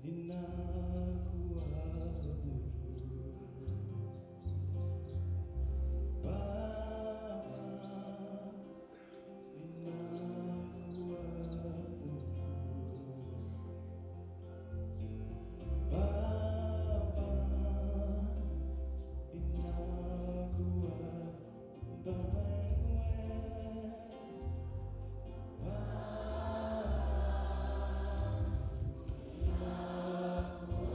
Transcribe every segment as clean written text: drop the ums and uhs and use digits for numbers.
ninakuabudu Baba, ninakuabudu Baba, ninakuabudu Baba Baba,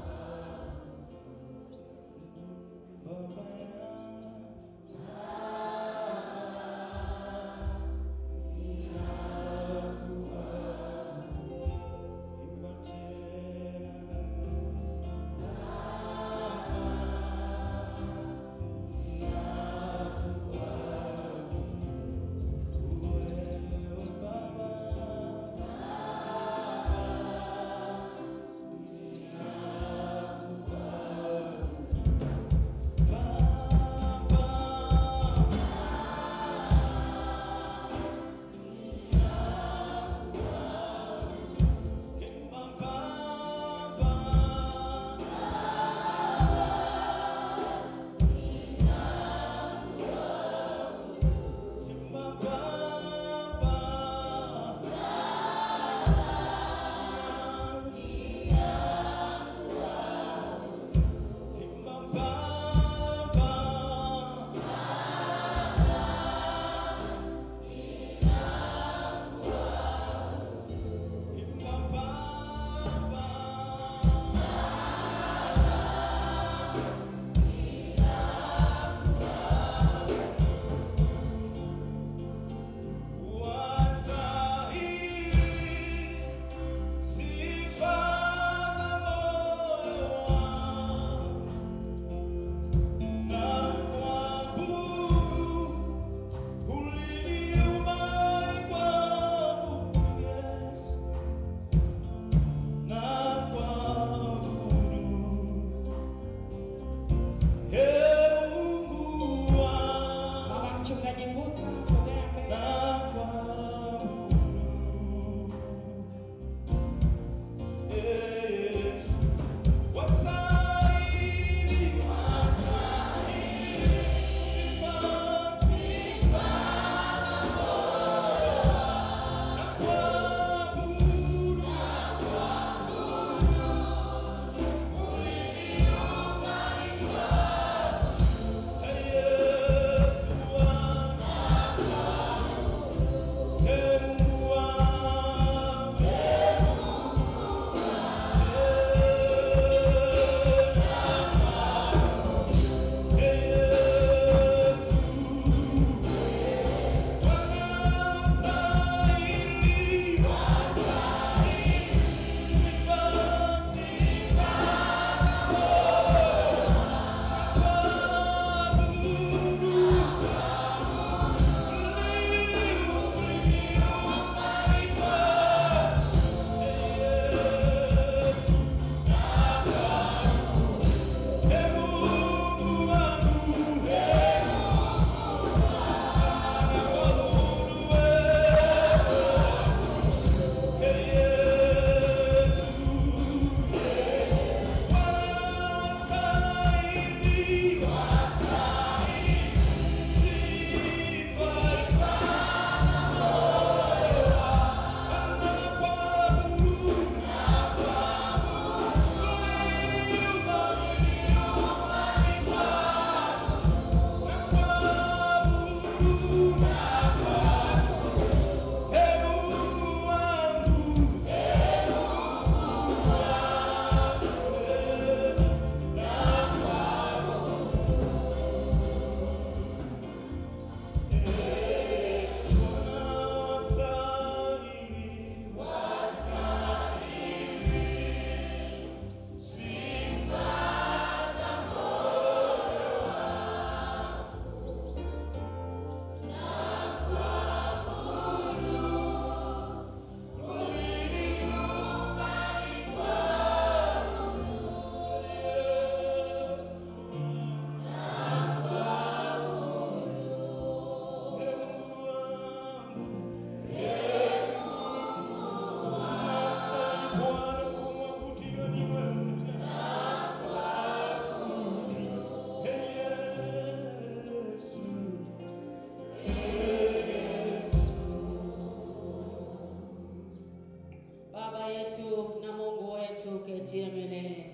wetu na Mungu wetu ketie milele.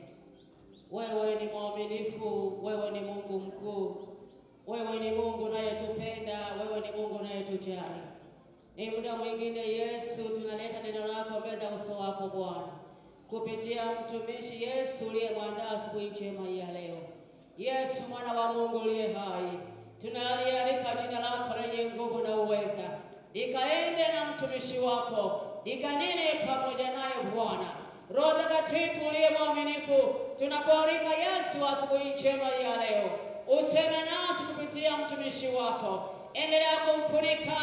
Wewe ni mwaminifu, wewe ni Mungu mkuu, wewe ni Mungu unayetupenda, wewe ni Mungu unayetujali. Ni muda mwingine Yesu tunaleta neno lako mbele za uso wako Bwana, kupitia mtumishi Yesu uliyemwandaa asubuhi njema ya leo. Yesu mwana wa Mungu uliye hai, tunalialika jina lako lenye nguvu na uweza, likaende na mtumishi wako, likanene pamoja naye Bwana. Roho Mtakatifu uliye mwaminifu, tunakualika Yesu asubuhi njema ya leo, useme nasi kupitia mtumishi wako. Endelea kumfunika,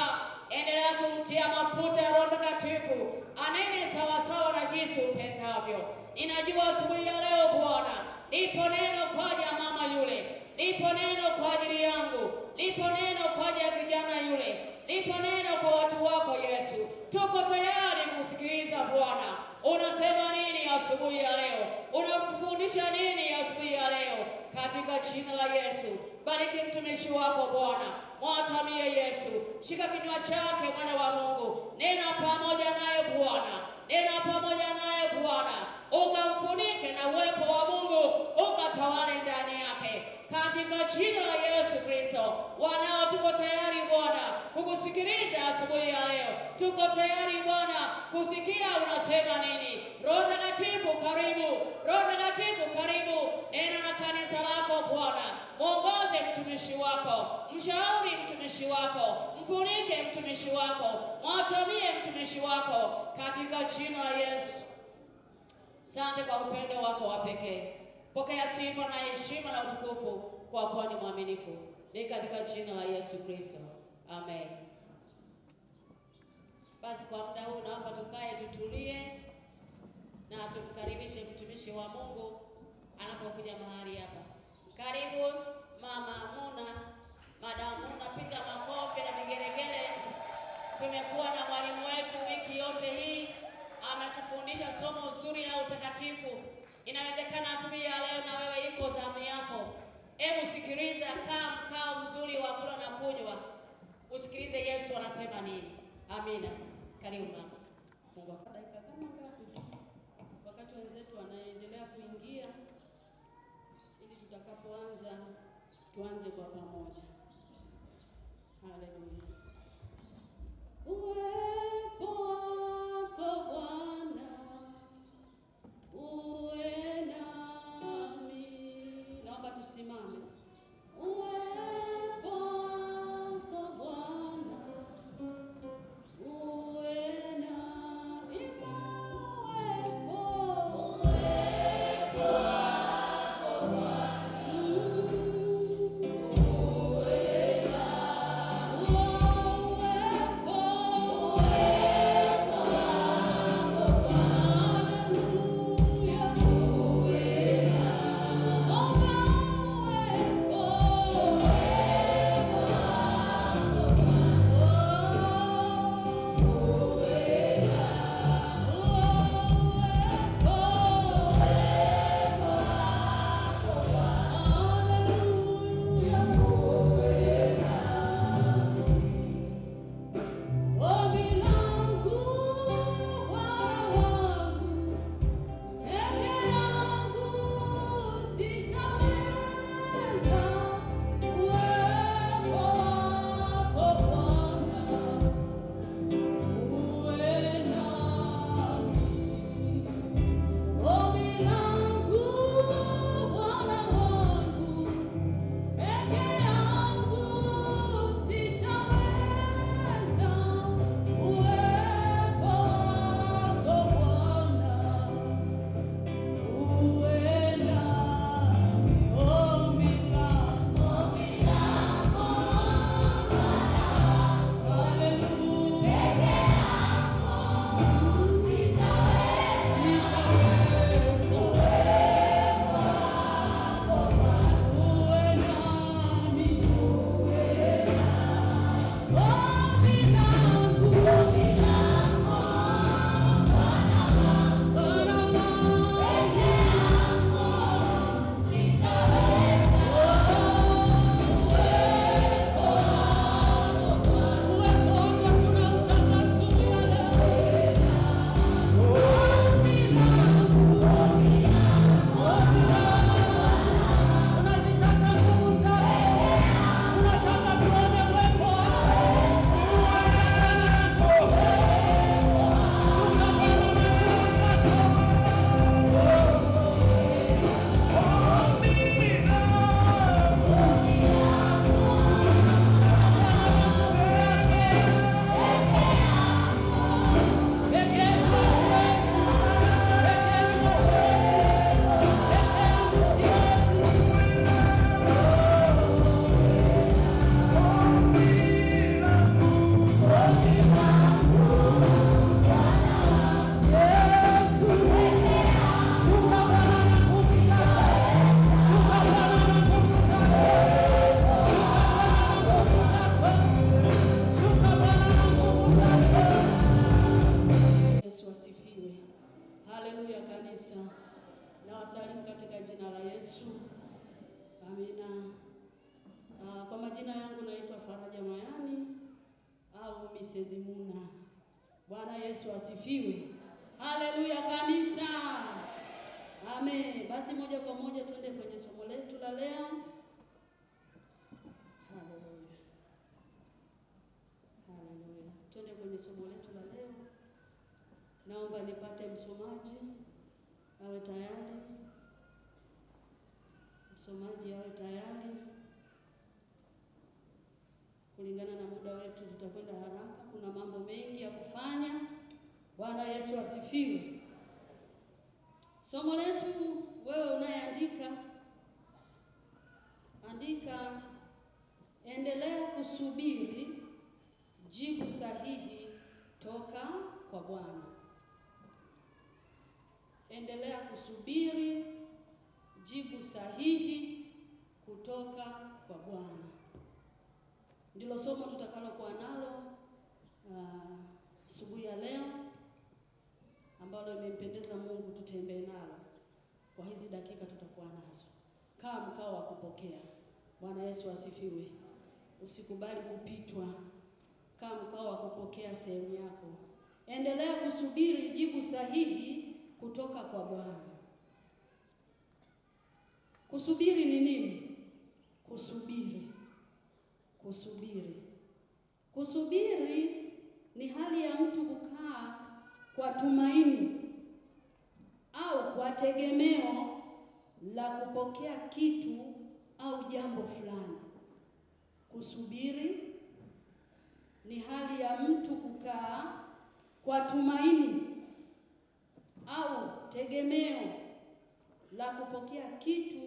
endelea kumtia mafuta ya Roho Mtakatifu, anene sawasawa na jinsi upendavyo. Ninajua asubuhi ya leo Bwana, lipo neno kwa ajili ya mama yule, lipo neno kwa ajili yangu, lipo neno kwa ajili ya kijana yule, lipo neno kwa watu wako Yesu. Tuko tayari kusikiliza Bwana. Unasema nini asubuhi ya leo? Unakufundisha nini asubuhi ya leo? Katika jina la Yesu, bariki mtumishi wako Bwana, mwatamie Yesu, shika kinywa chake mwana wa Mungu, nena pamoja naye Bwana, nena pamoja naye Bwana, ukamfunike na uwepo wa Mungu ukatawale ndani yake, katika jina la Yesu Kristo. Wanao tuko tayari Bwana kukusikiliza asubuhi ya leo, tuko tayari Bwana kusikia unasema nini. Roho Mtakatifu karibu, Roho Mtakatifu karibu, nena na kanisa lako Bwana, mwongoze mtumishi wako, mshauri mtumishi wako, mfunike mtumishi wako, mwatamie mtumishi wako, katika jina la Yesu. Asante kwa upendo wako wa pekee. Pokea sifa na heshima na utukufu kwa kuwa ni mwaminifu. Ni katika jina la Yesu Kristo. Amen. Basi kwa muda huu naomba tukae tutulie na tumkaribishe mtumishi wa Mungu anapokuja mahali hapa. Karibu Mama Muna, Madam Muna, piga makofi na vigelegele. Tumekuwa na mwalimu wetu wiki yote hii, ametufundisha somo zuri la utakatifu. Inawezekana asubuhi ya leo na wewe iko zamu yako. Hebu sikiliza, kaa mkao mzuri wa kula na kunywa, usikilize Yesu anasema nini. Amina. Karibu mama. Mungu dakika kama ngapi wakati wenzetu wanaendelea kuingia, ili tutakapoanza tuanze kwa pamoja. Haleluya. Uwepo wako Bwana uwe nami. Naomba tusimame. Uwepo wako Bwana uwe nami. Uwepo wako Bwana uwe nami. Haleluya kanisa. Na wasalimu katika jina la Yesu. Amina. Kwa majina yangu naitwa Faraja Mayani au Mrs. Muna. Bwana Yesu asifiwe. Haleluya kanisa. Amen. Basi moja kwa moja tuende kwenye somo letu la leo. Haleluya. Haleluya. Tuende kwenye somo letu la leo. Naomba nipate msomaji awe tayari. Msomaji awe tayari. Kulingana na muda wetu tutakwenda haraka. Kuna mambo mengi ya kufanya. Bwana Yesu asifiwe. Somo letu, wewe unayeandika, andika, endelea kusubiri jibu sahihi toka kwa Bwana. Endelea kusubiri jibu sahihi kutoka kwa Bwana. Ndilo somo tutakalokuwa nalo asubuhi ya leo, ambalo imempendeza Mungu tutembee nalo kwa hizi dakika tutakuwa nazo. Kaa mkao wa kupokea. Bwana Yesu asifiwe. Usikubali kupitwa. Kaa mkao wa kupokea sehemu yako. Endelea kusubiri jibu sahihi kutoka kwa Bwana. Kusubiri ni nini? Kusubiri. Kusubiri ni hali ya mtu kukaa kwa tumaini au kwa tegemeo la kupokea kitu au jambo fulani. Kusubiri ni hali ya mtu kukaa kwa tumaini au tegemeo la kupokea kitu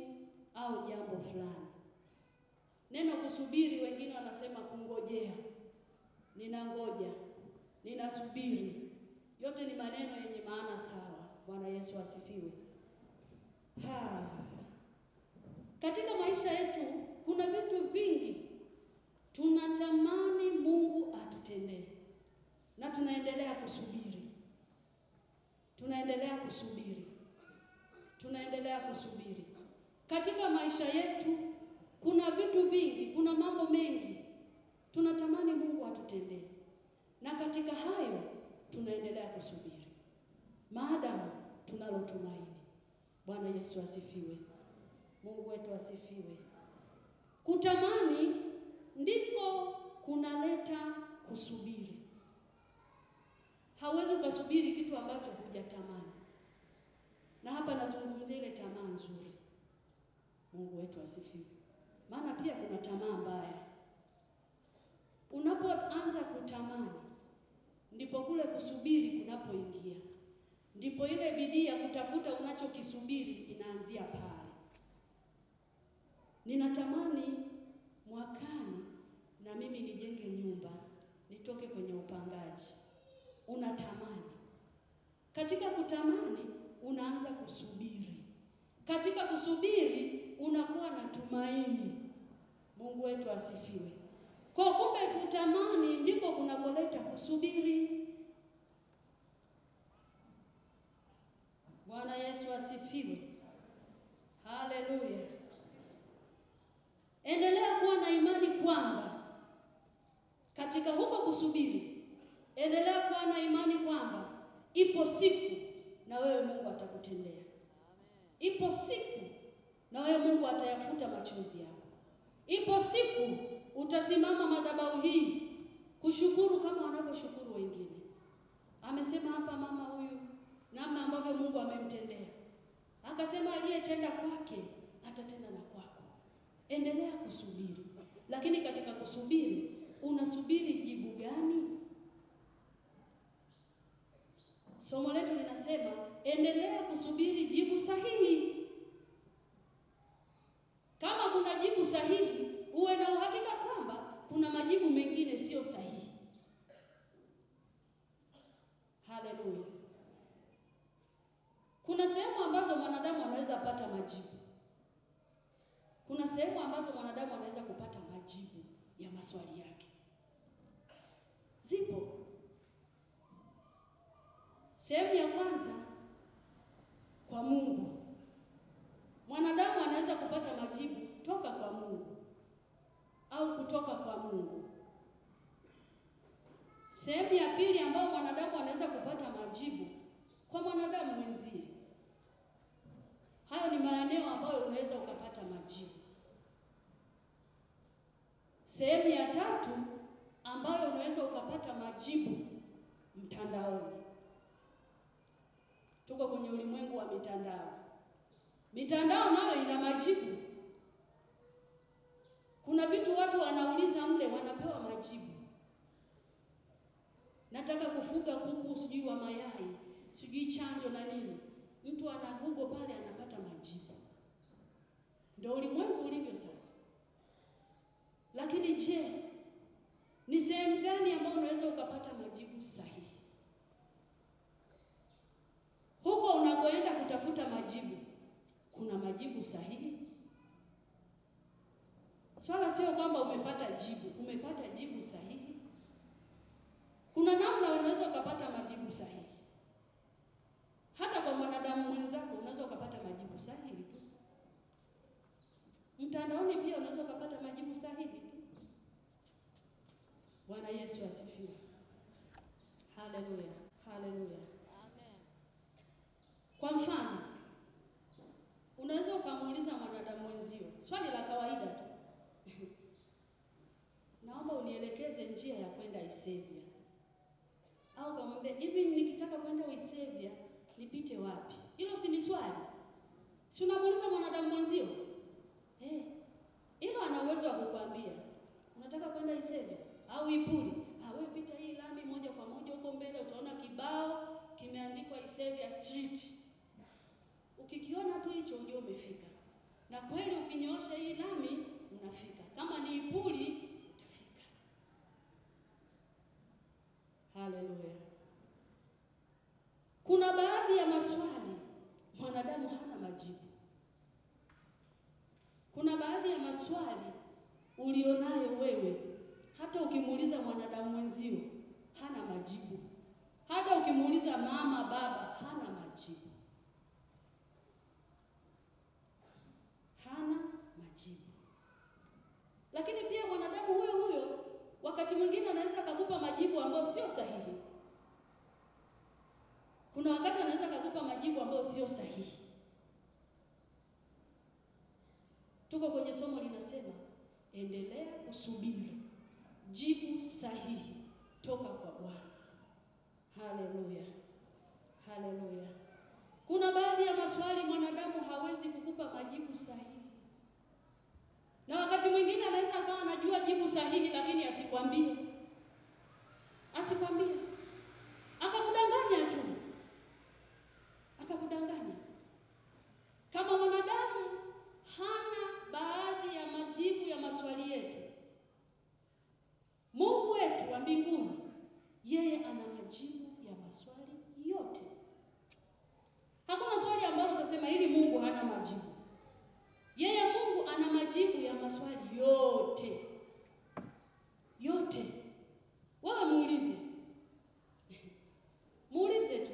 au jambo fulani. Neno kusubiri, wengine wanasema kungojea. Ninangoja, ninasubiri. Yote ni maneno yenye maana sawa. Bwana Yesu asifiwe. Katika maisha yetu kuna vitu vingi tunatamani Mungu atutendee, na tunaendelea kusubiri. Katika maisha yetu kuna vitu vingi, kuna mambo mengi tunatamani Mungu atutendee, na katika hayo tunaendelea kusubiri maadamu tunalo tumaini. Bwana Yesu asifiwe. Mungu wetu asifiwe. Kutamani ndiko kunaleta kusubiri. Hauwezi ukasubiri kitu ambacho hujatamani. Na hapa nazungumzia ile tamaa nzuri. Mungu wetu asifiwe. Maana pia kuna tamaa mbaya. Unapoanza kutamani, ndipo kule kusubiri kunapoingia. Ndipo ile bidii ya kutafuta unachokisubiri inaanzia pale. Ninatamani mwakani na mimi nijenge nyumba, nitoke kwenye upangaji. Unatamani. Katika kutamani unaanza kusubiri. Katika kusubiri unakuwa na tumaini. Mungu wetu asifiwe. Kwa kumbe kutamani ndiko kunakoleta kusubiri. Bwana Yesu asifiwe. Haleluya. Endelea kuwa na imani kwamba katika huko kusubiri, endelea kuwa na imani kwamba ipo siku na wewe Mungu atakutendea. Ipo siku na wewe Mungu atayafuta machozi yako. Ipo siku utasimama madhabahu hii kushukuru kama wanavyoshukuru wengine. Amesema hapa mama huyu namna ambavyo Mungu amemtendea. Akasema aliyetenda kwake atatenda na kwako. Endelea kusubiri. Lakini katika kusubiri, unasubiri jibu gani? Somo letu linasema endelea kusubiri jibu sahihi. Kama kuna jibu sahihi, uwe na uhakika kwamba kuna majibu mengine sio sahihi. Haleluya. Kuna sehemu ambazo mwanadamu anaweza pata majibu. Kuna sehemu ambazo mwanadamu anaweza kupata majibu ya maswali yake. Zipo. Sehemu ya kwanza kutoka kwa Mungu. Sehemu ya pili ambayo mwanadamu anaweza kupata majibu kwa mwanadamu mwenzie. Hayo ni maeneo ambayo unaweza ukapata majibu. Sehemu ya tatu ambayo unaweza ukapata majibu, mtandaoni. Tuko kwenye ulimwengu wa mitandao. Mitandao nayo ina majibu. Kuna vitu watu wanauliza mle, wanapewa majibu. Nataka kufuga kuku, sijui wa mayai, sijui chanjo na nini. Mtu ana Google pale, anapata majibu. Ndio ulimwengu ulivyo sasa. Lakini je, ni sehemu gani ambayo unaweza ukapata majibu sahihi? Huko unakoenda kutafuta majibu, kuna majibu sahihi? Swala sio kwamba umepata jibu, umepata jibu sahihi. Kuna namna unaweza ukapata majibu sahihi. Hata kwa mwanadamu mwenzako unaweza ukapata majibu sahihi tu. Mtandaoni pia unaweza ukapata majibu sahihi tu. Bwana Yesu asifiwe. Haleluya. Haleluya. Amen. Kwa mfano, unaweza ukamuuliza mwanadamu mwenzio swali la kawaida tu. Naomba unielekeze njia ya kwenda Isevia. Au kamwambia, hivi nikitaka kwenda Isevia nipite wapi? Hilo si ni swali? Si unamuuliza mwanadamu mwenzio? Hilo ana uwezo wa kukwambia. Unataka kwenda Isevia au Ipuli? Wewe pita hii lami moja kwa moja, huko mbele utaona kibao kimeandikwa Isevia Street. Ukikiona tu hicho ndio umefika. Na kweli ukinyoosha hii lami unafika. Kama ni Ipuli utafika. Haleluya. Kuna baadhi ya maswali mwanadamu hana majibu. Kuna baadhi ya maswali ulionayo wewe, hata ukimuuliza mwanadamu mwenzio hana majibu. Hata ukimuuliza mama, baba, hana majibu. Hana majibu. Lakini pia mwanadamu huyo huyo wakati mwingine anaweza kukupa majibu ambayo sio sahihi. Kuna wakati anaweza kukupa majibu ambayo sio sahihi. Tuko kwenye somo linasema, endelea kusubiri jibu sahihi toka kwa Bwana. Haleluya. Haleluya. Kuna baadhi ya maswali mwanadamu hawezi kukupa majibu sahihi. Na wakati mwingine anaweza akawa anajua jibu sahihi lakini asikwambie. Asikwambie. Akakudanganya tu. Akakudanganya. Kama mwanadamu hana baadhi ya majibu ya maswali yetu, Mungu wetu wa mbinguni, yeye ana majibu ya maswali yote. Hakuna swali ambalo utasema hili Mungu hana majibu. Yeye Mungu ana majibu ya maswali yote. Yote. Wewe muulize. Muulize tu.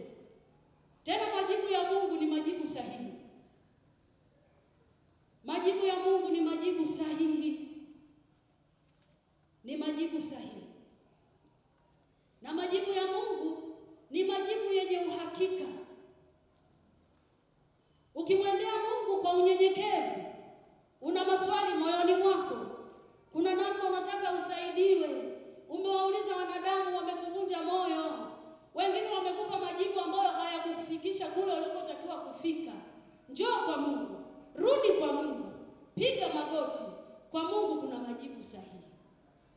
Tena majibu ya Mungu ni majibu sahihi. Majibu ya Mungu ni majibu sahihi. Ni majibu sahihi. Na majibu ya Mungu ni majibu yenye uhakika. Ukimwendea Mungu kwa unyenyekevu, una maswali moyoni mwako, kuna namna unataka usaidiwe, umewauliza wanadamu, wamekuvunja moyo, wengine wamekupa majibu ambayo hayakukufikisha kule ulikotakiwa kufika. Njoo kwa Mungu, rudi kwa Mungu, piga magoti. Kwa Mungu kuna majibu sahihi.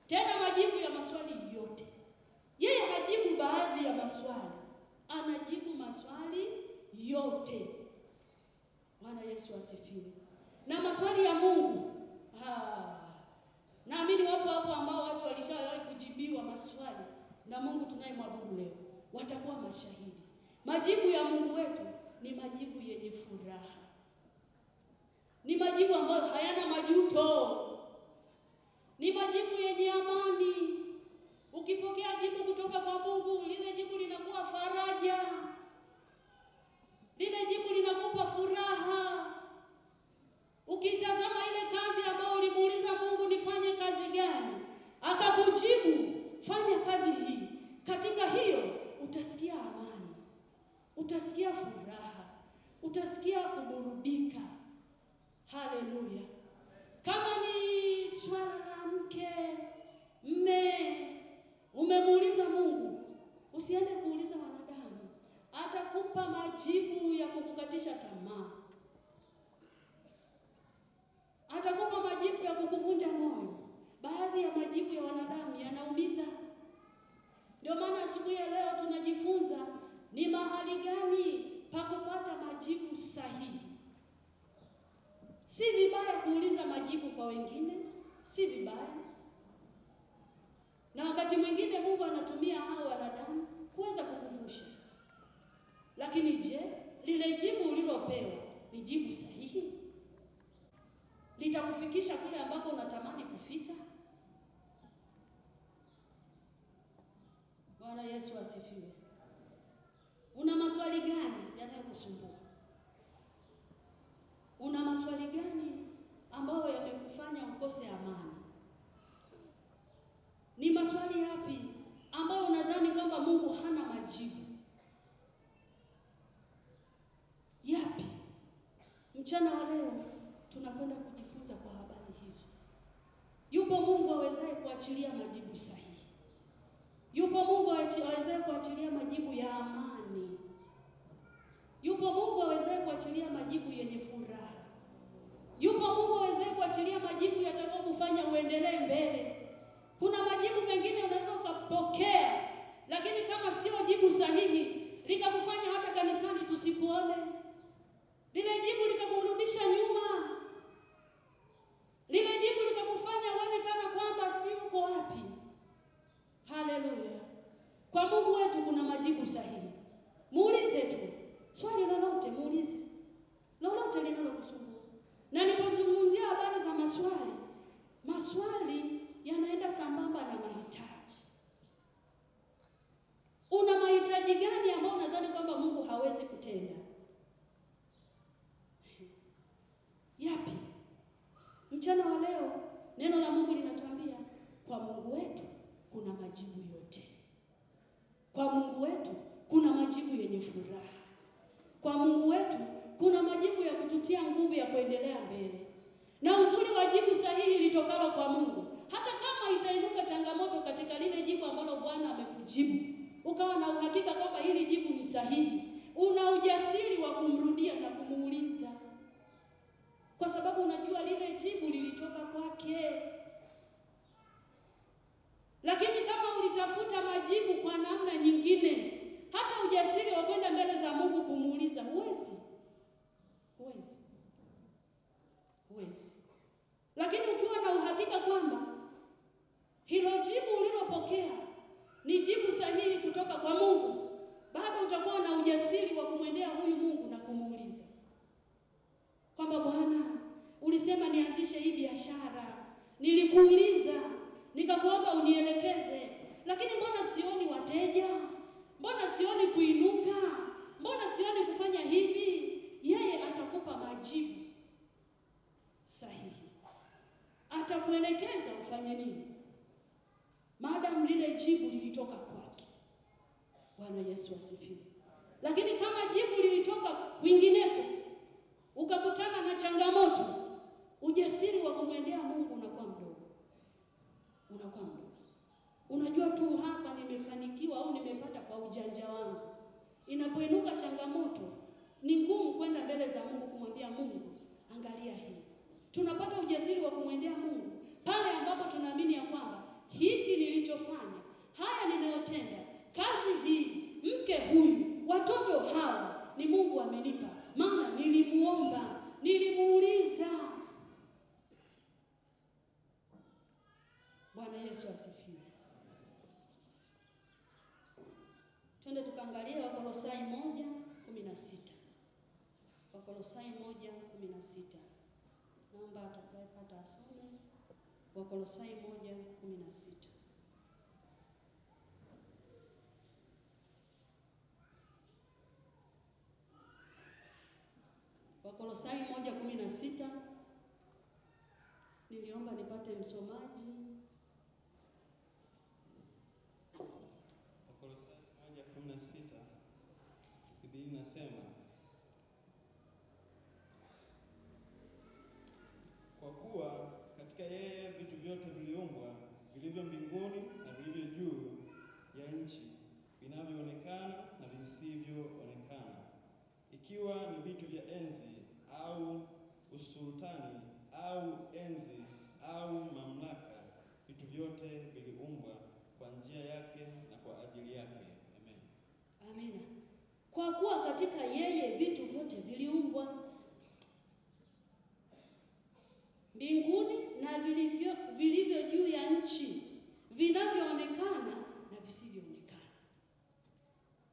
Tena majibu ya maswali yote. Yeye hajibu baadhi ya maswali, anajibu maswali yote. Bwana Yesu asifiwe. Na maswali ya Mungu, naamini wapo hapo ambao watu walishawahi kujibiwa maswali na Mungu tunayemwabudu leo, watakuwa mashahidi. Majibu ya Mungu wetu ni majibu yenye furaha. Ni majibu ambayo hayana majuto. Ni majibu yenye amani. Ukipokea jibu kutoka kwa Mungu, lile jibu linakuwa faraja. Lile jibu linakupa furaha. Ukitazama ile kazi ambayo ulimuuliza Mungu nifanye kazi gani, kuburudika. Haleluya! Kama ni swala la mke, mme, umemuuliza Mungu, usiende kuuliza wanadamu. Atakupa majibu ya kukukatisha tamaa, atakupa majibu ya kukuvunja moyo. Baadhi ya majibu ya wanadamu yanaumiza. Ndio maana asubuhi ya leo tunajifunza ni mahali gani pa kupata majibu sahihi. Si vibaya kuuliza majibu kwa wengine, si vibaya. Na wakati mwingine Mungu anatumia hao wanadamu kuweza kukuvusha. Lakini je, lile jibu ulilopewa ni jibu sahihi? Litakufikisha kule ambako unatamani kufika? Bwana Yesu asifiwe. Una maswali gani yanayokusumbua? Una maswali gani ambayo yamekufanya ukose amani? Ni maswali yapi ambayo unadhani kwamba Mungu hana majibu? Yapi? Mchana wa leo tunakwenda kujifunza kwa habari hizo. Yupo Mungu awezaye kuachilia majibu sahihi. Yupo Mungu awezaye kuachilia majibu ya amani. Yupo Mungu awezaye kuachilia majibu yenye furaha. Yupo Mungu awezaye kuachilia majibu yatakayokufanya uendelee mbele. Kuna majibu mengine unaweza ukapokea, lakini kama sio jibu sahihi, likakufanya hata kanisani tusikuone. Lile jibu likakurudisha nyuma. Lile jibu likakufanya uone kana kwamba si uko wapi. Haleluya. Kwa Mungu wetu kuna majibu sahihi. Muulize tu. Swali lolote muulize. Lolote linalokusumbua. Na nilipozungumzia habari za maswali, maswali yanaenda sambamba na mahitaji. Una mahitaji gani ambayo unadhani kwamba Mungu hawezi kutenda? Yapi? Mchana wa leo neno la Mungu linatuambia kwa Mungu wetu kuna majibu yote. Kwa Mungu wetu kuna majibu yenye furaha. Kwa Mungu wetu kuna majibu ya kututia nguvu ya kuendelea mbele. Na uzuri wa jibu sahihi litokalo kwa Mungu, hata kama itainuka changamoto katika lile jibu ambalo Bwana amekujibu, ukawa na uhakika kwamba hili jibu ni sahihi, una ujasiri wa kumrudia na kumuuliza, kwa sababu unajua lile jibu lilitoka kwake. Lakini kama ulitafuta majibu kwa namna nyingine, hata ujasiri wa kwenda mbele za Mungu kumuuliza huwezi. Lakini ukiwa na uhakika kwamba hilo jibu ulilopokea ni jibu sahihi kutoka kwa Mungu, bado utakuwa na ujasiri wa kumwendea huyu Mungu na kumuuliza kwamba Bwana, ulisema nianzishe hii biashara, nilikuuliza, nikakuomba unielekeze, lakini mbona sioni wateja? Mbona sioni kuinuka? Mbona sioni kufanya hivi? Yeye atakupa majibu sahihi. Atakuelekeza ufanye nini, maadamu lile jibu lilitoka kwake. Bwana Yesu asifiwe. Lakini kama jibu lilitoka kwingineko, ukakutana na changamoto, ujasiri wa kumwendea Mungu unakuwa mdogo. Unajua tu hapa nimefanikiwa au nimepata kwa ujanja wangu. Inapoinuka changamoto, ni ngumu kwenda mbele za Mungu kumwambia Mungu, angalia hii. Tunapata ujasiri wa kumwendea Mungu pale ambapo tunaamini ya kwamba hiki nilichofanya, haya ninayotenda, kazi hii, mke huyu, watoto hawa ni Mungu amenipa, maana nilimuomba, nilimuuliza. Bwana Yesu asifiwe. Twende tukaangalia Wakolosai 1:16. Wakolosai 1:16. Naomba atakayepata asome Wakolosai 1:16. Wakolosai 1:16. Niliomba nipate msomaji. Wakolosai 1:16 Biblia inasema Kwa kuwa katika yeye vitu vyote viliumbwa, vilivyo mbinguni na vilivyo juu ya nchi, vinavyoonekana na visivyoonekana, ikiwa ni vitu vya enzi au usultani au enzi au mamlaka, vitu vyote viliumbwa kwa njia yake na kwa ajili yake. Amen. Amina. Kwa kuwa katika yeye vitu vyote viliumbwa, mbinguni na vilivyo juu ya nchi, vinavyoonekana na visivyoonekana.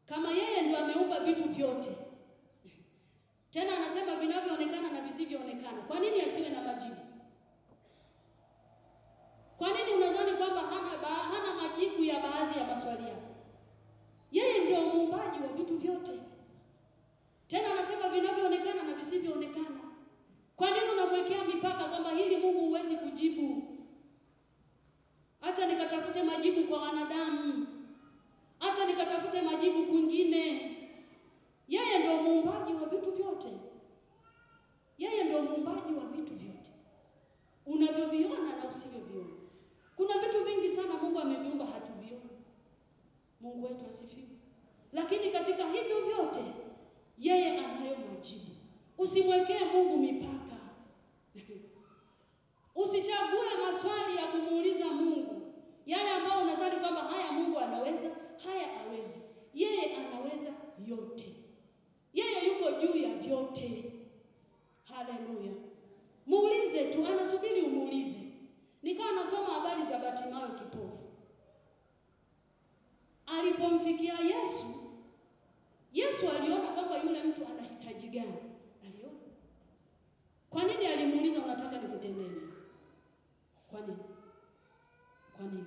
Kama yeye ndio ameumba vitu vyote, tena anasema vinavyoonekana na visivyoonekana, kwa nini asiwe na majibu? Kwa nini unadhani kwamba hana majibu ya baadhi ya maswali yako? Yeye ndio muumbaji wa vitu vyote, tena anasema vinavyoonekana na visivyoonekana. Kwa nini unamwekea mipaka kwamba hili Mungu huwezi kujibu? Acha nikatafute majibu kwa wanadamu, acha nikatafute majibu kwingine. Yeye ndio muumbaji wa vitu vyote, yeye ndio muumbaji wa vitu vyote, unavyoviona na usivyoviona. Kuna vitu vingi sana Mungu ameviumba hatuvioni. Mungu wetu asifiwe. Lakini katika hivyo vyote yeye anayo majibu. Usimwekee Mungu mipaka. Usichague maswali ya kumuuliza Mungu yale ambayo unadhani kwamba haya Mungu anaweza, haya hawezi. Yeye anaweza yote, yeye yuko juu ya vyote. Haleluya! Muulize tu, anasubiri umuulize. Nikawa nasoma habari za Bartimayo kipofu. Alipomfikia Yesu aliona kwamba yule mtu anahitaji gani. Aliona. Kwa nini alimuuliza unataka nikutendee nini? Kwa nini? Kwa nini?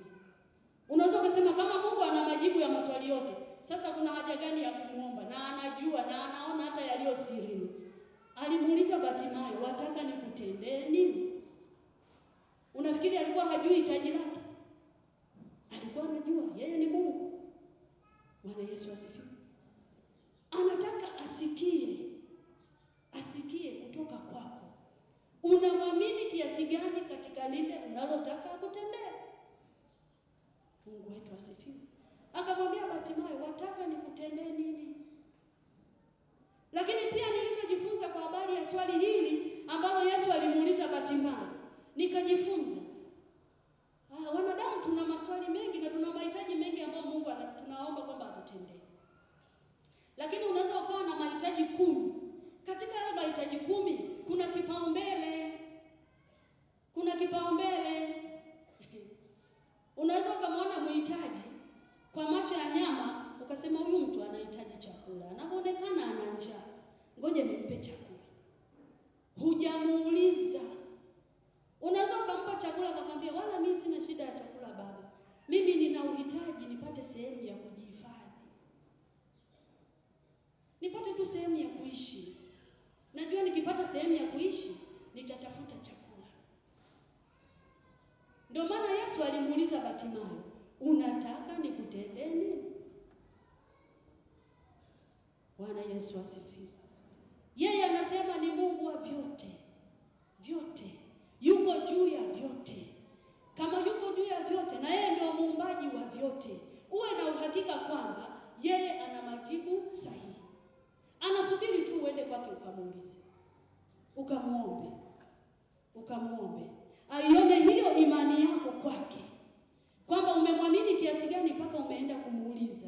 Unaweza kusema kama Mungu ana majibu ya maswali yote, sasa kuna haja gani ya kumuomba? Na anajua na anaona hata yaliyo siri. Alimuuliza Bartimayo, wataka nikutendee nini? Unafikiri alikuwa hajui hitaji lake? Alikuwa anajua, yeye ni Mungu. Bwana Yesu asifiwe. Anataka asikie kutoka kwako. Unamwamini kiasi gani katika lile unalotaka kutendea? Mungu wetu asifiwe. Akamwambia Bartimayo, wataka nikutendee nini? Lakini pia nilichojifunza kwa habari ya swali hili ambalo Yesu alimuuliza Bartimayo, nikajifunza wanadamu tuna maswali mengi na tuna mahitaji mengi ambayo Mungu tunaomba kwamba atutendee. Lakini unaweza ukawa na mahitaji 10. Katika yale mahitaji 10 kuna kipaumbele. Kuna kipaumbele. Unaweza ukamwona mhitaji kwa macho ya nyama ukasema huyu mtu anahitaji chakula. Anaonekana ana njaa. Ngoja nimpe chakula. Hujamuuliza. Unaweza ukampa chakula akamwambia wala mimi sina shida ya chakula baba. Mimi nina uhitaji nipate sehemu ya kujihifadhi. Nipate tu sehemu ya kuishi. Najua nikipata sehemu ya kuishi nitatafuta chakula. Ndio maana Yesu alimuuliza Bartimayo, unataka nikutendee nini? Bwana Yesu asifiwe. Yeye anasema ni Mungu wa vyote. Vyote. Yuko juu ya vyote. Kama yuko juu ya vyote na yeye ndio muumbaji wa vyote, uwe na uhakika kwamba yeye ana majibu sahihi. Anasubiri tu uende kwake ukamuulize. Ukamuombe. Aione hiyo imani yako kwake. Kwamba umemwamini kiasi gani mpaka umeenda kumuuliza.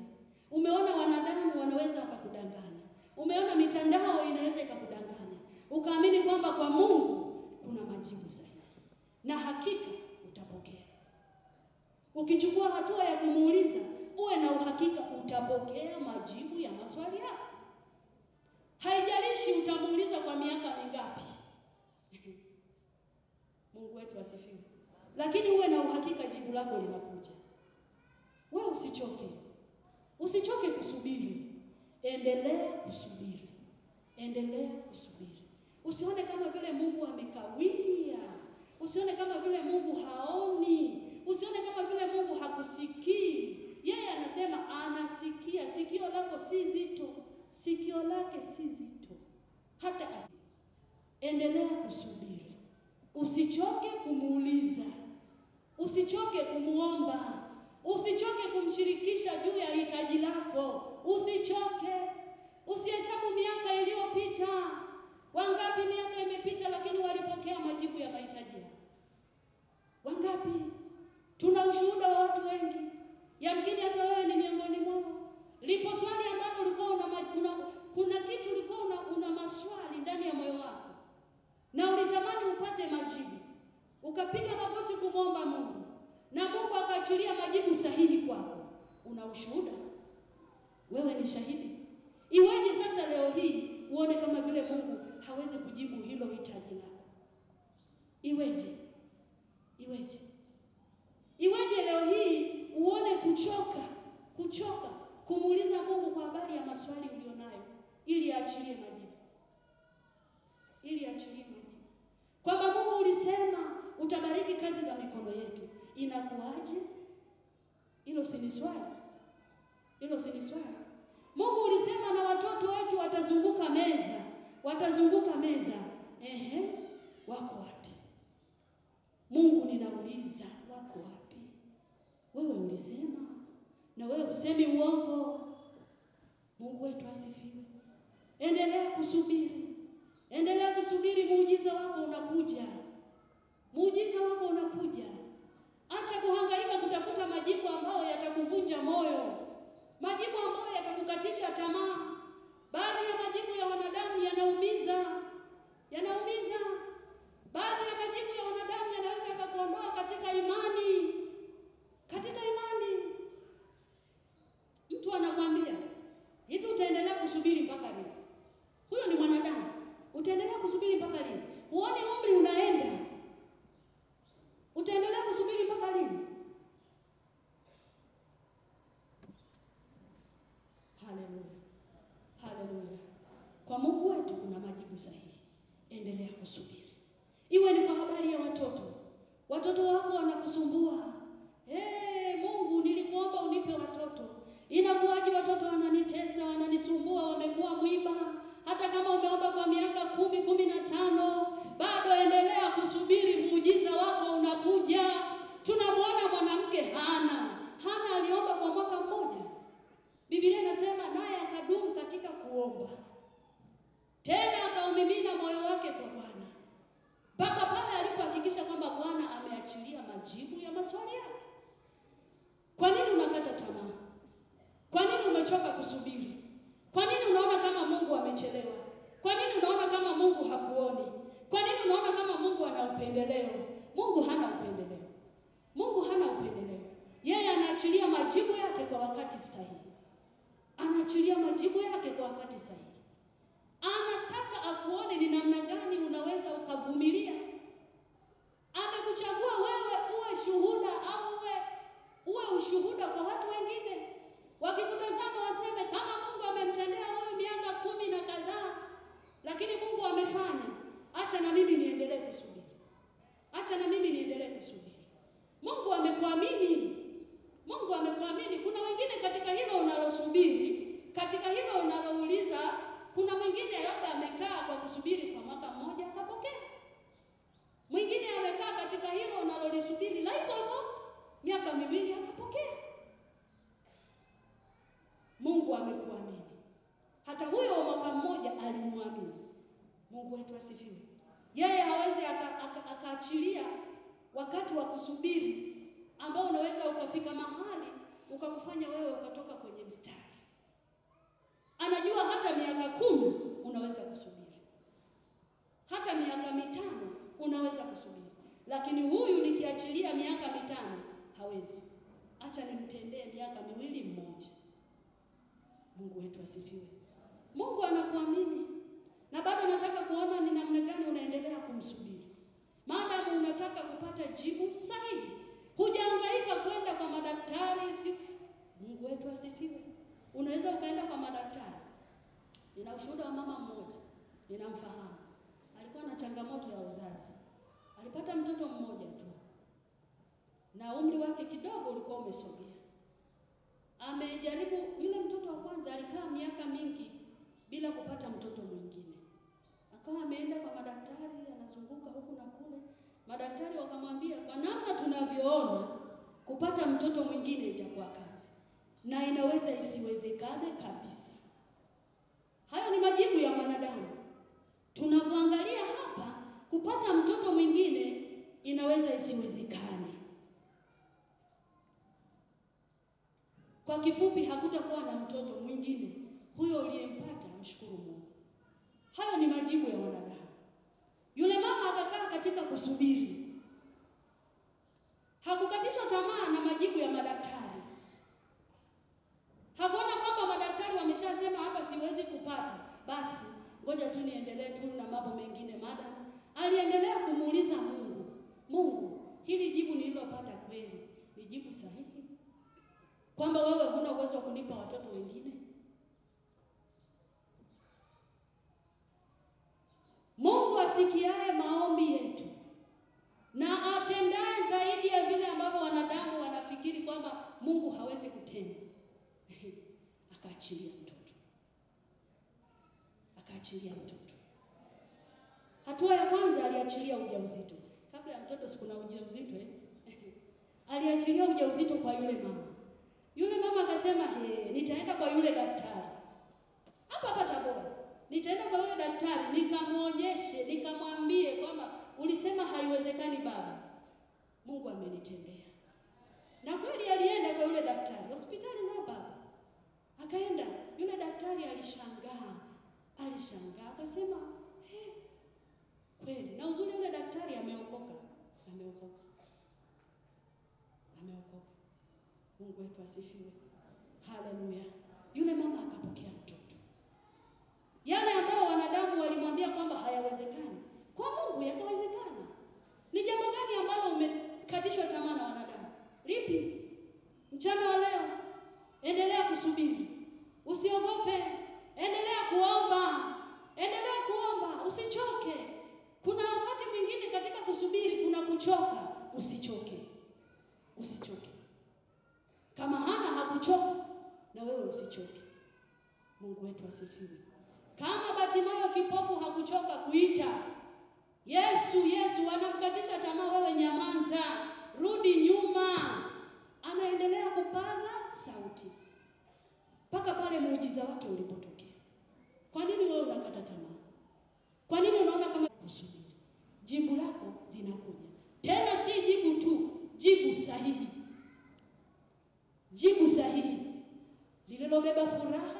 Umeona wanadamu wanaweza wakakudanganya. Umeona mitandao inaweza ikakudanganya. Ukaamini kwamba kwa Mungu kuna majibu sahihi. Na hakika utapokea. Ukichukua hatua ya kumuuliza, uwe na uhakika utapokea majibu ya maswali yako. Haijalishi utamuuliza kwa miaka mingapi. Mungu wetu asifiwe. Lakini uwe na uhakika jibu lako linakuja. Wewe usichoke. Usichoke kusubiri. Endelea kusubiri. Usione kama vile Mungu amekawia. Usione kama vile Mungu haoni. Usione kama vile Mungu hakusikii. Yeye anasema anasikia. Sikio lako si zito. Sikio lake si zito. Hata endelea kusubiri. Usichoke kumuuliza, usichoke kumuomba, usichoke kumshirikisha juu ya hitaji lako. Usichoke. Usihesabu miaka iliyopita. Wangapi miaka imepita lakini walipokea majibu ya mahitaji yao? Wangapi? Tuna ushuhuda wa watu wengi. Yamkini hata wewe ni miongoni mwao. Lipo swali ambalo ulikuwa kuna kitu ulikuwa una maswali ndani ya moyo wako na ulitamani upate majibu. Ukapiga magoti kumwomba Mungu na Mungu akaachilia majibu sahihi kwako. Una ushuhuda. Wewe ni shahidi. Iweje sasa leo hii uone kama vile Mungu hawezi kujibu hilo hitaji lako? Iweje? Iweje? Iweje leo hii uone kuchoka kumuuliza Mungu kwa habari ya maswali ulionayo ili aachilie majibu. Ili aachilie majibu. Kwamba Mungu ulisema utabariki kazi za mikono yetu. Inakuaje? Hilo si ni swali. Hilo si ni swali. Mungu ulisema na watoto wetu watazunguka meza. Watazunguka meza. Wako wapi? Mungu ninauliza, wako wapi? Wewe ulisema na wewe usemi uongo. Mungu wetu asifiwe. Endelea kusubiri. Endelea kusubiri, muujiza wako unakuja. Muujiza wako unakuja. Acha kuhangaika kutafuta majibu ambayo yatakuvunja moyo. Majibu ambayo yatakukatisha tamaa. Baadhi ya majibu ya wanadamu yanaumiza. Yanaumiza. Baadhi ya majibu ya wanadamu yanaweza yakakuondoa katika imani. Katika imani. Mtu anakuambia, hivi utaendelea kusubiri mpaka lini? Huyo ni mwanadamu. Utaendelea kusubiri mpaka lini? Huoni umri unaenda? Utaendelea kusubiri mpaka lini? Haleluya. Haleluya. Kwa Mungu wetu kuna majibu sahihi. Endelea kusubiri. Iwe ni kwa habari ya watoto. Watoto wako wanakusumbua. Mungu nilikuomba unipe watoto. Inakuwaje watoto wananitesa, wananisumbua, wamekuwa mwiba? Hata kama umeomba kwa miaka 10, 15, bado endelea kusubiri, muujiza wako unakuja. Tunamwona mwanamke Hana aliomba kwa mwaka mmoja. Biblia inasema naye akadumu katika kuomba. Tena akaumimina moyo wake kwa Bwana. Mpaka pale alipohakikisha kwamba Bwana ameachilia majibu ya maswali yake. Kwa nini unakata tamaa? Kwa nini umechoka kusubiri? Kwa nini unaona kama Mungu amechelewa? Kwa nini unaona kama Mungu hakuoni? Kwa nini unaona kama Mungu ana upendeleo? Mungu hana upendeleo. Mungu hana upendeleo. Yeye anaachilia majibu yake kwa wakati sahihi. Anaachilia majibu yake kwa wakati sahihi. Anataka akuone ni namna gani unaweza ukavumilia. Amekuchagua wewe uwe shuhuda au uwe ushuhuda kwa watu wengine. Wakikutazama waseme kama Mungu amemtendea huyu miaka 10 na kadhaa, lakini Mungu amefanya. Acha na mimi niendelee kusubiri. Acha na mimi niendelee kusubiri. Mungu amekuamini. Mungu amekuamini. Kuna wengine katika hilo unalosubiri, katika hilo unalouliza, kuna mwingine labda amekaa kwa kusubiri kwa mwaka mmoja akapokea. Mwingine amekaa katika hilo unalolisubiri la hivyo miaka 2 akapokea. Mungu amekuamini. Hata huyo wa mwaka mmoja alimwamini. Mungu wetu asifiwe. Yeye hawezi akaachilia wakati wa kusubiri ambao unaweza ukafika mahali ukakufanya wewe ukatoka kwenye mstari. Anajua hata miaka 10 unaweza kusubiri. Hata miaka 5 unaweza kusubiri. Lakini huyu nikiachilia miaka 5 hawezi. Acha nimtendee miaka 2 mmoja. Mungu wetu asifiwe. Mungu anakuamini. Na bado nataka kuona ni namna gani unaendelea kumsubiri. Maadamu unataka kupata jibu sahihi. Hujahangaika kwenda kwa madaktari. Mungu wetu asifiwe. Unaweza ukaenda kwa madaktari. Nina ushuhuda wa mama mmoja. Ninamfahamu. Alikuwa na changamoto ya uzazi. Alipata mtoto mmoja tu. Na umri wake kidogo ulikuwa umesogea. Amejaribu, yule mtoto wa kwanza alikaa miaka mingi kupata mtoto mwingine. Akawa ameenda kwa madaktari, anazunguka huku na kule, Madaktari wakamwambia, kwa namna tunavyoona kupata mtoto mwingine itakuwa kazi na inaweza isiwezekane kabisa. Hayo ni majibu ya mwanadamu. Tunavyoangalia hapa, kupata mtoto mwingine inaweza isiwezekane. Kwa kifupi, hakutakuwa na mtoto mwingine. Huyo uliyempata mshukuru Mungu. Hayo ni majibu ya wanadamu. Yule mama akakaa katika kusubiri. Hakukatishwa tamaa na majibu ya madaktari. Hakuona kwamba madaktari wameshasema hapa siwezi kupata, basi ngoja tu niendelee tu na mambo mengine. Madam aliendelea kumuuliza Mungu, Mungu, hili jibu nililopata kweli ni jibu sahihi? Kwamba wewe huna uwezo wa kunipa watoto wengine? Mungu asikiaye maombi yetu na atendaye zaidi ya vile ambavyo wanadamu wanafikiri kwamba Mungu hawezi kutenda. Akaachilia mtoto. Akaachilia mtoto. Hatua ya kwanza aliachilia ujauzito. Kabla ya mtoto sikuna ujauzito aliachilia ujauzito kwa yule mama. Yule mama akasema, nitaenda kwa yule daktari. Hapa Tabora. Nitaenda kwa yule daktari nikamuonyeshe, nikamwambie kwamba ulisema haiwezekani baba. Mungu amenitendea. Na kweli alienda kwa yule daktari. Hospitali za baba. Akaenda, yule daktari alishangaa. Akasema, kweli. Na uzuri yule daktari ameokoka. Mungu wetu asifiwe. Haleluya. Yule mama akapokea mtoto. Yale ambayo wanadamu walimwambia kwamba hayawezekani, kwa Mungu yakawezekana. Ni jambo gani ambalo umekatishwa tamaa na wanadamu? Lipi? Mchana wa leo endelea kusubiri. Usiogope. Endelea kuomba. Usichoke. Kuna wakati mwingine katika kusubiri kuna kuchoka. Usichoke. Kama Hana hakuchoka, na wewe usichoke. Mungu wetu asifiwe. Kama Bartimayo kipofu hakuchoka kuita Yesu, anamkatisha tamaa, wewe nyamaza, rudi nyuma. Anaendelea kupaza sauti mpaka pale muujiza wake ulipotokea. Kwa nini wewe unakata tamaa? Kwa nini unaona kama kusubiri? Jibu lako linakuja. Tena si jibu tu, jibu sahihi. Jibu sahihi lililobeba furaha,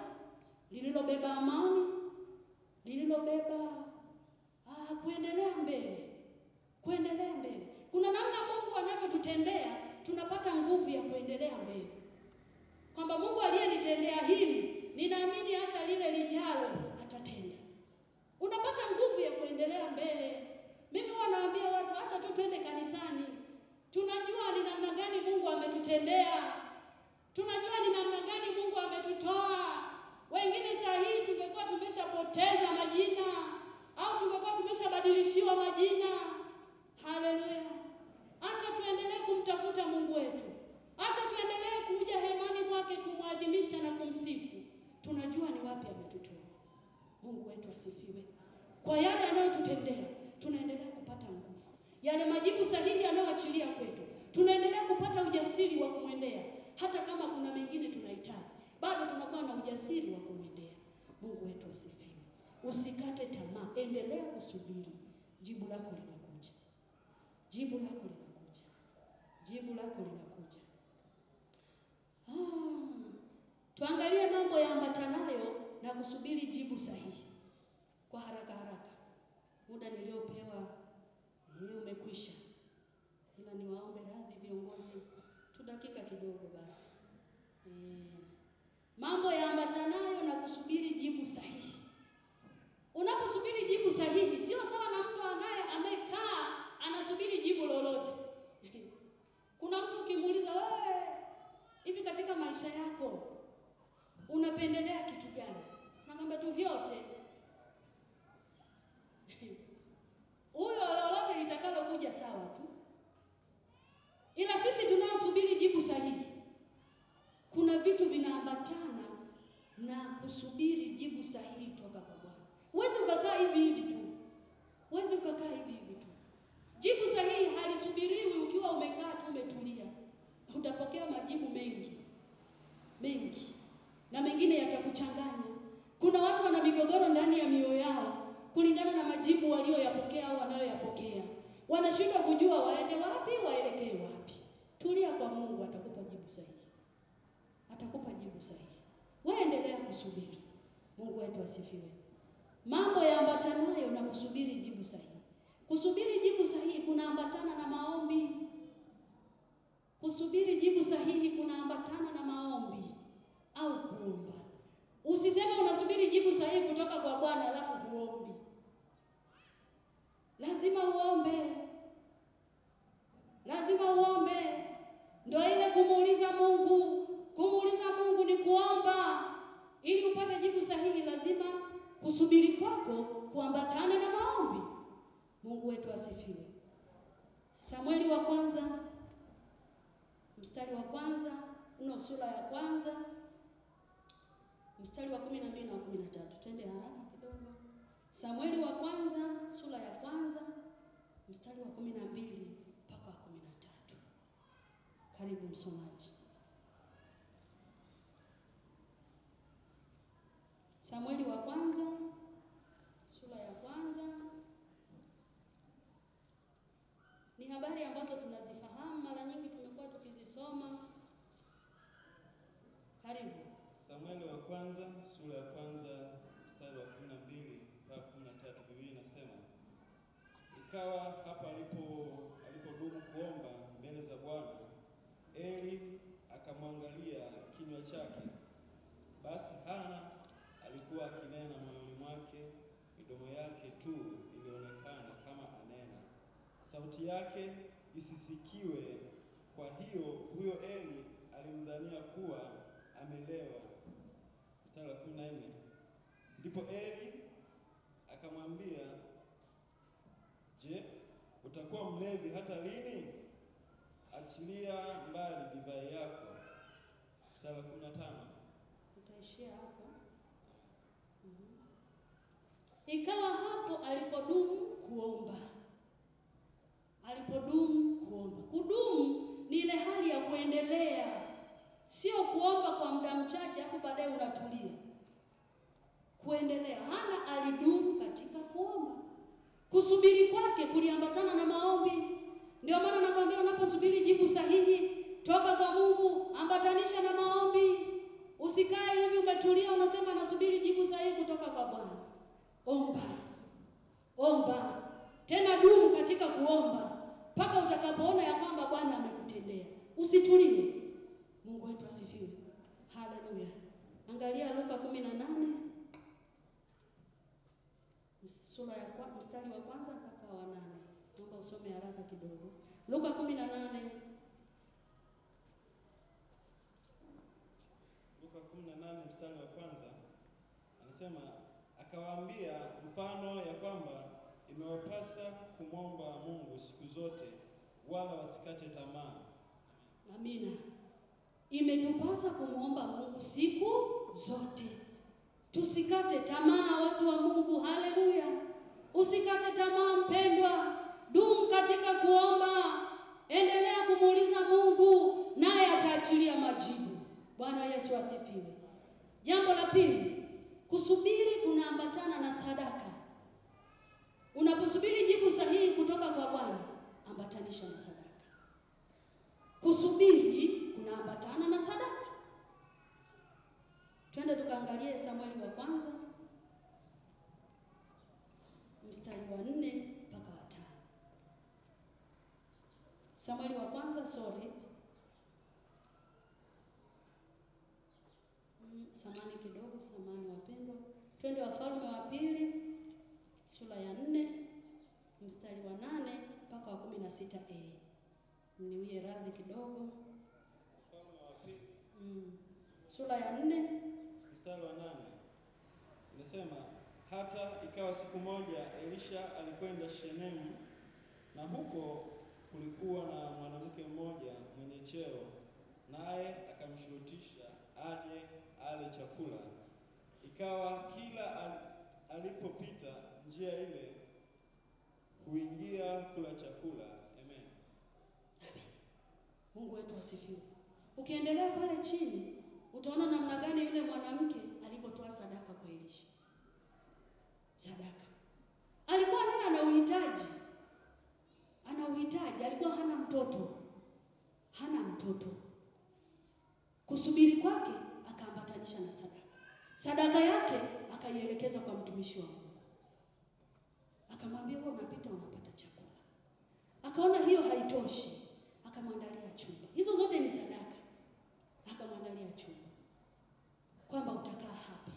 lililobeba amani, lililobeba kuendelea mbele. Kuna namna Mungu anavyotutendea, tunapata nguvu ya kuendelea mbele. Kwamba Mungu aliyenitendea hili, ninaamini hata lile lijalo atatenda. Unapata nguvu ya kuendelea mbele. Mimi wanaambia watu, hata tu twende kanisani. Tunajua ni namna gani Mungu ametutendea. Tunajua ni namna gani Mungu ametutoa. Wengine saa hii tungekuwa tumeshapoteza majina au tungekuwa tumeshabadilishiwa majina. Haleluya. Acha tuendelee kumtafuta Mungu wetu. Acha tuendelee kuja hemani mwake kumwadhimisha na kumsifu. Tunajua ni wapi ametutoa. Mungu wetu asifiwe. Kwa yale anayotutendea, tunaendelea kupata nguvu. Yale majibu sahihi anayoachilia kwetu, tunaendelea kupata ujasiri wa kumwendea. Hata kama kuna mengine tunahitaji, bado tunakuwa na ujasiri wa kumwendea. Mungu wetu asifiwe. Usikate tamaa, endelea kusubiri. Jibu lako linakuja. Tuangalie mambo yaambatanayo na kusubiri jibu sahihi. Kwa haraka. Muda niliopewa umekwisha. Ila niwaombe radhi viongozi, tu dakika kidogo basi. Mambo yaambatanayo na kusubiri jibu sahihi. Unaposubiri jibu sahihi, sio sawa na mtu amekaa anasubiri jibu lolote. Kuna mtu ukimuuliza, wewe hivi katika maisha yako unapendelea kitu gani? Nakwambia tu vyote. Huyo lolote litakalo kuja sawa tu. Ila sisi tunaosubiri jibu sahihi, kuna vitu vinaambatana na kusubiri jibu sahihi toka kwa Bwana. Huwezi ukakaa hivi tu. Jibu sahihi wanashindwa kujua waende wapi, waelekee wapi. Tulia kwa Mungu, atakupa jibu sahihi, atakupa jibu sahihi. Wewe endelea kusubiri. Mungu wetu asifiwe. Mambo yaambatanayo na kusubiri jibu sahihi. Kusubiri jibu sahihi kunaambatana na maombi. Kusubiri jibu sahihi kunaambatana na maombi au kuomba. Usiseme unasubiri jibu sahihi kutoka kwa Bwana alafu kuombi. Lazima uombe. Lazima uombe. Ndio ile kumuuliza Mungu. Kumuuliza Mungu ni kuomba. Ili upate jibu sahihi lazima kusubiri kwako kuambatane na maombi. Mungu wetu asifiwe. Samueli wa kwanza mstari wa kwanza, sura ya kwanza mstari wa 12 na 13. Twende haraka kidogo. Samueli wa kwanza sura ya kwanza mstari wa 12 mpaka 13. Karibu msomaji. Samueli wa kwanza sura ya kwanza. Ni habari ambazo tunazifahamu, mara nyingi tumekuwa tukizisoma. Karibu. Samueli wa kwanza sura ya kwanza mstari wa 12 mpaka 13. Biblia inasema, ikawa hapa alipodumu kuomba mbele za Bwana, Eli akamwangalia kinywa chake. Basi Hana alikuwa akinena moyoni mwake, midomo yake tu ilionekana kama anena, sauti yake isisikiwe. Kwa hiyo huyo Eli alimdhania kuwa amelewa. Mstari wa 14. Ndipo Eli akamwambia, je, utakuwa mlevi hata lini? Achilia mbali divai yako. Mstari wa 15. Utaishia hapo. Ikawa hapo alipodumu kuomba. Alipodumu kuomba. Kudumu ni ile hali ya kuendelea. Sio kuomba kwa muda mchache hapo baadaye unatulia. Kuendelea. Hana alidumu katika kuomba. Kusubiri kwake kuliambatana na maombi. Ndio maana nakwambia unaposubiri jibu sahihi toka kwa Mungu, ambatanisha na maombi. Usikae hivi umetulia unasema nasubiri jibu sahihi kutoka kwa Bwana. Omba. Omba. Tena dumu katika kuomba mpaka utakapoona ya kwamba Bwana amekutendea. Usitulie. Mungu wetu asifiwe. Haleluya. Angalia Luka 18 sura ya mstari wa kwanza mpaka wa 8. Naomba usome haraka kidogo. Luka 18. Luka 18 mstari wa kwanza anasema, akawaambia mfano ya kwamba imewapasa kumwomba Mungu siku zote, wala wasikate tamaa. Amina. Imetupasa kumwomba Mungu siku zote. Tusikate tamaa, watu wa Mungu. Haleluya. Usikate tamaa mpendwa. Dumu katika kuomba. Endelea kumuuliza Mungu naye ataachilia majibu. Bwana Yesu asifiwe. Jambo la pili, kusubiri kunaambatana na sadaka. Unaposubiri jibu sahihi kutoka kwa Bwana, ambatanisha na sadaka. Kusubiri kunaambatana na sadaka. Twende tukaangalie Samueli wa kwanza mstari wa 4 mpaka wa 5. Samueli wa kwanza samani kidogo, samani wapendwa. Twende Wafalme wa pili sura ya 4 mstari wa 8 mpaka wa 16a. Niwie radhi kidogo. Wafalme wa pili sura ya 4 mstari wa 8 inasema, hata ikawa siku moja Elisha alikwenda Shenemu, na huko kulikuwa na mwanamke mmoja mwenye cheo, naye akamshurutisha aje ale chakula. Ikawa kila alipopita njia ile huingia kula chakula. Amen. Mungu wetu asifiwe. Ukiendelea pale chini utaona namna gani yule mwanamke alipotoa sadaka kwa Elisha. Sadaka. Alikuwa nani ana uhitaji? hana mtoto. Kusubiri kwake akaambatanisha na sadaka yake akaielekeza kwa mtumishi wa Mungu, akamwambia wewe unapita unapata chakula. Akaona hiyo haitoshi, akamwandalia chumba. Hizo zote ni sadaka. Akamwandalia chumba kwamba utakaa hapa.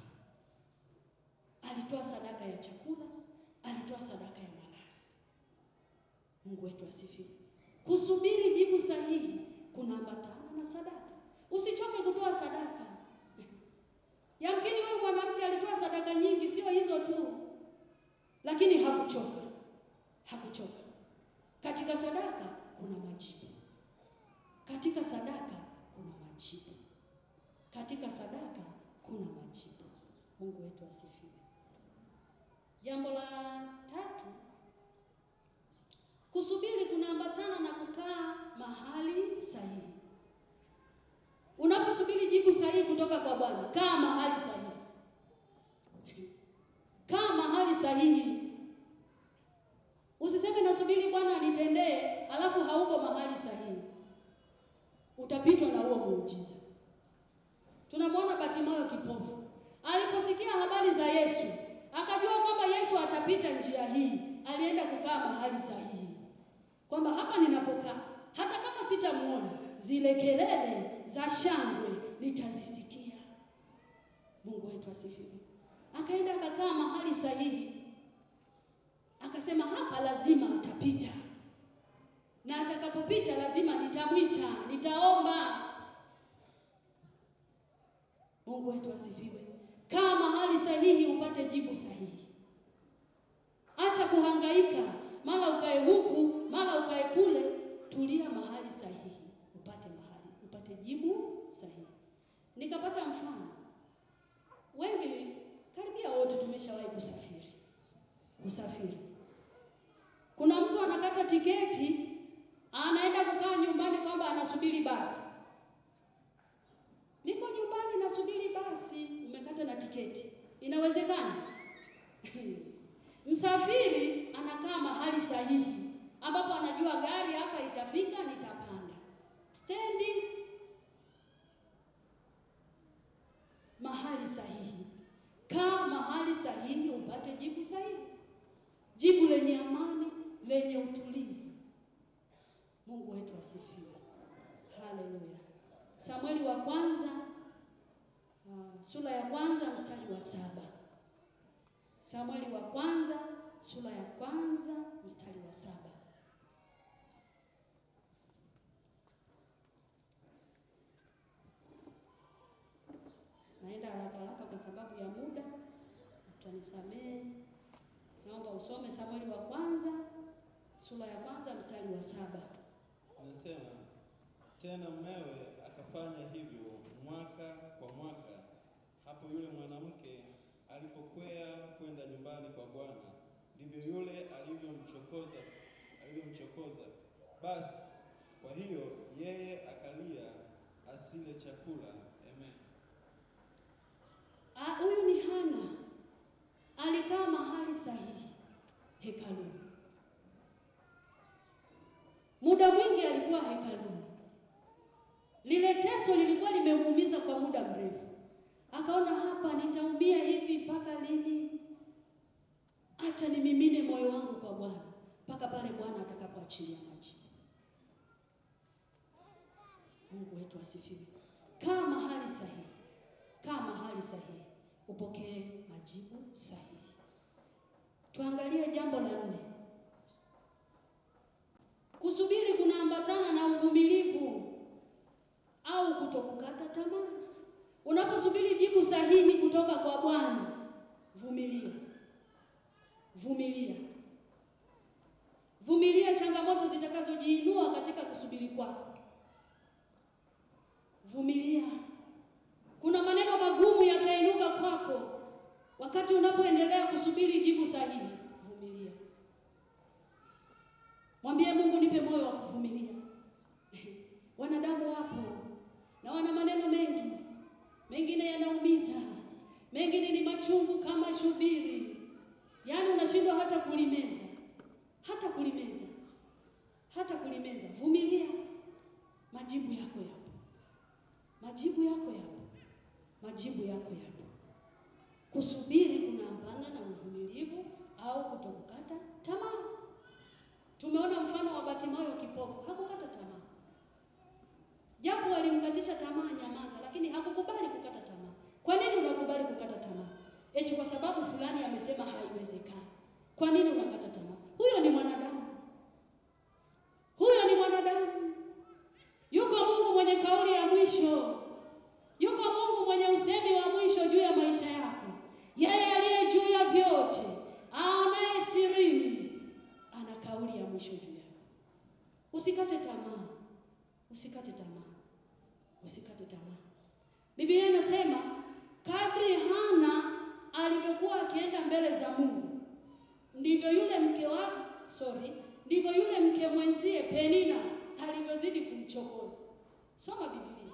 Alitoa sadaka ya chakula, alitoa sadaka ya malazi. Mungu wetu asifiwe. Kusubiri jibu sahihi kunaambatana na sadaka. Usichoke kutoa sadaka. Yamkini wewe mwanamke alitoa sadaka nyingi, sio hizo tu, lakini hakuchoka. Katika sadaka kuna majibu. Katika sadaka kuna majibu. Katika sadaka kuna majibu. Mungu wetu asifiwe. Jambo la tatu, kusubiri kunaambatana na kukaa mahali sahihi. Unaposubiri jibu sahihi kutoka kwa Bwana, kaa mahali sahihi. Kaa mahali sahihi. Usiseme nasubiri Bwana anitendee, alafu hauko mahali sahihi. Utapitwa na huo muujiza. Tunamwona Bartimayo kipofu. Aliposikia habari za Yesu, akajua kwamba Yesu atapita njia hii. Alienda kukaa mahali sahihi. Kwamba hapa ninapokaa, hata kama sitamuona, zile kelele za shangwe nitazisikia. Mungu wetu asifiwe. Akaenda akakaa mahali sahihi. Akasema hapa lazima atapita. Na atakapopita lazima nitamwita, nitaomba. Mungu wetu asifiwe. Kaa mahali sahihi upate jibu sahihi. Acha kuhangaika, mara ukae huku, mara ukae kule. Tulia mahali sahihi, upate jibu sahihi. Nikapata mfano. Wengi karibia wote tumeshawahi kusafiri. Kuna mtu anakata tiketi, anaenda kukaa nyumbani kwamba anasubiri basi. Niko nyumbani nasubiri basi, umekata na tiketi. Inawezekana? Msafiri anakaa mahali sahihi ambapo anajua gari hapa itafika, nitapanda. Standing mahali sahihi. Kaa mahali sahihi upate jibu sahihi. Jibu lenye amani, lenye utulivu. Mungu wetu asifiwe. Haleluya. Samueli wa kwanza sura ya kwanza mstari wa 7. Samueli wa kwanza sura ya kwanza mstari wa 7. Naenda haraka kwa sababu ya muda. Utanisamehe. Naomba usome Samueli wa kwanza sura ya kwanza mstari wa 7. Anasema, tena mmewe akafanya hivyo mwaka kwa mwaka, hapo yule mwanamke alipokwea kwenda nyumbani kwa Bwana, ndivyo yule alivyomchokoza. Basi kwa hiyo yeye akalia asile chakula. Amen. Huyu ni Hana. Alikaa mahali sahihi hekaluni. Muda mwingi alikuwa hekaluni. Lile teso lilikuwa limemuumiza kwa muda mrefu. Akaona hapa nitaumia hivi mpaka lini? Acha nimimine moyo wangu kwa Bwana mpaka pale Bwana atakapoachilia majibu. Mungu wetu asifiwe. Kaa mahali sahihi. Kaa mahali sahihi upokee majibu sahihi. Tuangalie jambo la 4. Kusubiri kunaambatana na uvumilivu au kutokukata tamaa. Unaposubiri jibu sahihi kutoka kwa Bwana, vumilia changamoto zitakazojiinua katika kusubiri kwako. Vumilia. Kuna maneno magumu yatainuka kwako wakati unapoendelea kusubiri jibu sahihi. Vumilia. Mwambie Mungu, nipe moyo wa kuvumilia. Wanadamu wapo na wana maneno mengi, mengine yanaumiza, mengine ni machungu kama shubiri. Yaani unashindwa hata kulimeza. Vumilia. majibu yako yapo. Kusubiri kunaambana na uvumilivu au kutokukata tamaa. Tumeona mfano wa Bartimayo kipofu, hakukata tamaa. Japo walimkatisha tamaa nyamaza, lakini hakukubali kukata tamaa. Kwa nini unakubali kukata tamaa? Eti kwa sababu fulani amesema haiwezekani. Kwa nini unakata tamaa? Huyo ni mwanadamu. Huyo ni mwanadamu. Yuko Mungu mwenye kauli ya mwisho. Yuko Mungu mwenye usemi wa mwisho juu ya maisha yako. Yeye aliye juu ya vyote, aonaye sirini, ana kauli ya mwisho juu yako. Usikate tamaa. Usikate tamaa. Usikate tamaa. Biblia inasema kadri Hana alivyokuwa akienda mbele za Mungu, ndivyo yule mke mwenzie Penina alivyozidi kumchokoza. Soma Biblia.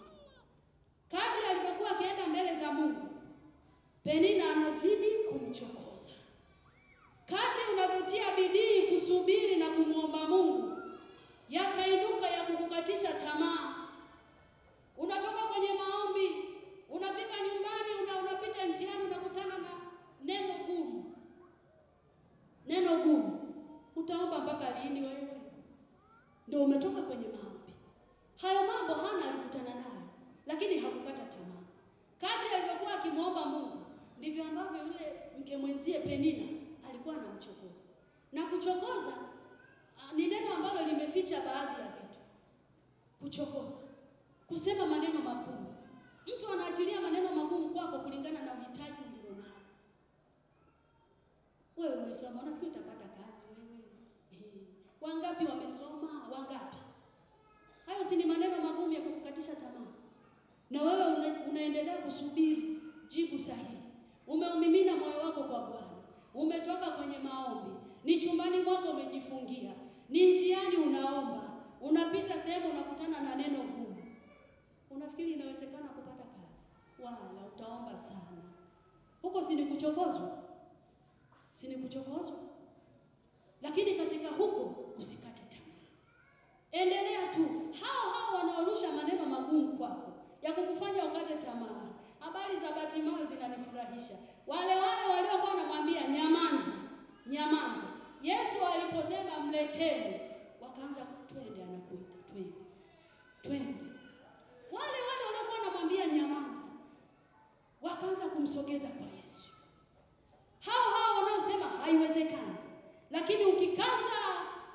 Kadri alivyokuwa akienda mbele za Mungu, Penina anazidi kumchokoza. Kadri unavyotia bidii kusubiri na kumwomba Mungu, yakainuka ya kukukatisha tamaa. Unatoka kwenye maombi, unafika nyumbani, unapita njiani, unakutana na neno gumu. Neno gumu. Utaomba mpaka lini wewe? Ndio umetoka kwenye maombi. Hayo mambo Hana alikutana nayo, lakini hakukata tamaa. Kadri alivyokuwa akimwomba Mungu, ndivyo ambavyo yule mke mwenzie Penina alikuwa anamchokoza. Na kuchokoza ni neno ambalo limeficha baadhi ya vitu. Kuchokoza, kusema maneno magumu. Mtu anaachilia maneno magumu kwako kulingana na uhitaji ulionao. Wewe umesoma, unafikiri utapata kazi wewe? Wangapi wamesoma? Wangapi? Hayo si ni maneno magumu ya kukukatisha tamaa. Na wewe unaendelea kusubiri jibu sahihi. Umeumimina moyo wako kwa Bwana. Umetoka kwenye maombi. Ni chumbani mwako umejifungia. Ni njiani unaomba. Unapita sehemu unakutana na neno gumu. Unafikiri inawezekana kupata kazi? Wala utaomba sana. Huko si ni kuchokozwa? Si ni kuchokozwa? Lakini katika huko usikate tamaa. Endelea tu. Hao wanaorusha maneno magumu kwako ya kukufanya ukate tamaa. Habari za Bartimayo zinanifurahisha. Wale waliokuwa wanamwambia nyamaza, nyamaza, Yesu aliposema mleteni, wakaanza twende, anakuita twende, twende. Wale waliokuwa wanamwambia nyamaza, wakaanza kumsogeza kwa Yesu. Hao wanaosema haiwezekani, lakini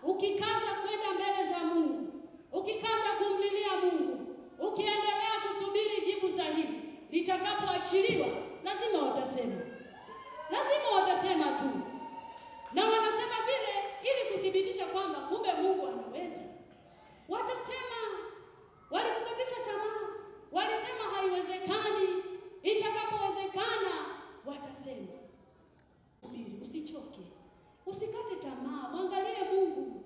ukikaza kwenda mbele za Mungu, ukikaza kumlilia Mungu, ukiendelea kusubiri jibu sahihi, litakapoachiliwa lazima watasema. Lazima watasema tu. Na wanasema vile ili kuthibitisha kwamba kumbe Mungu anaweza. Watasema, walikukatisha tamaa, walisema haiwezekani, itakapowezekana watasema. Subiri, usichoke. Usikate tamaa, mwangalie Mungu.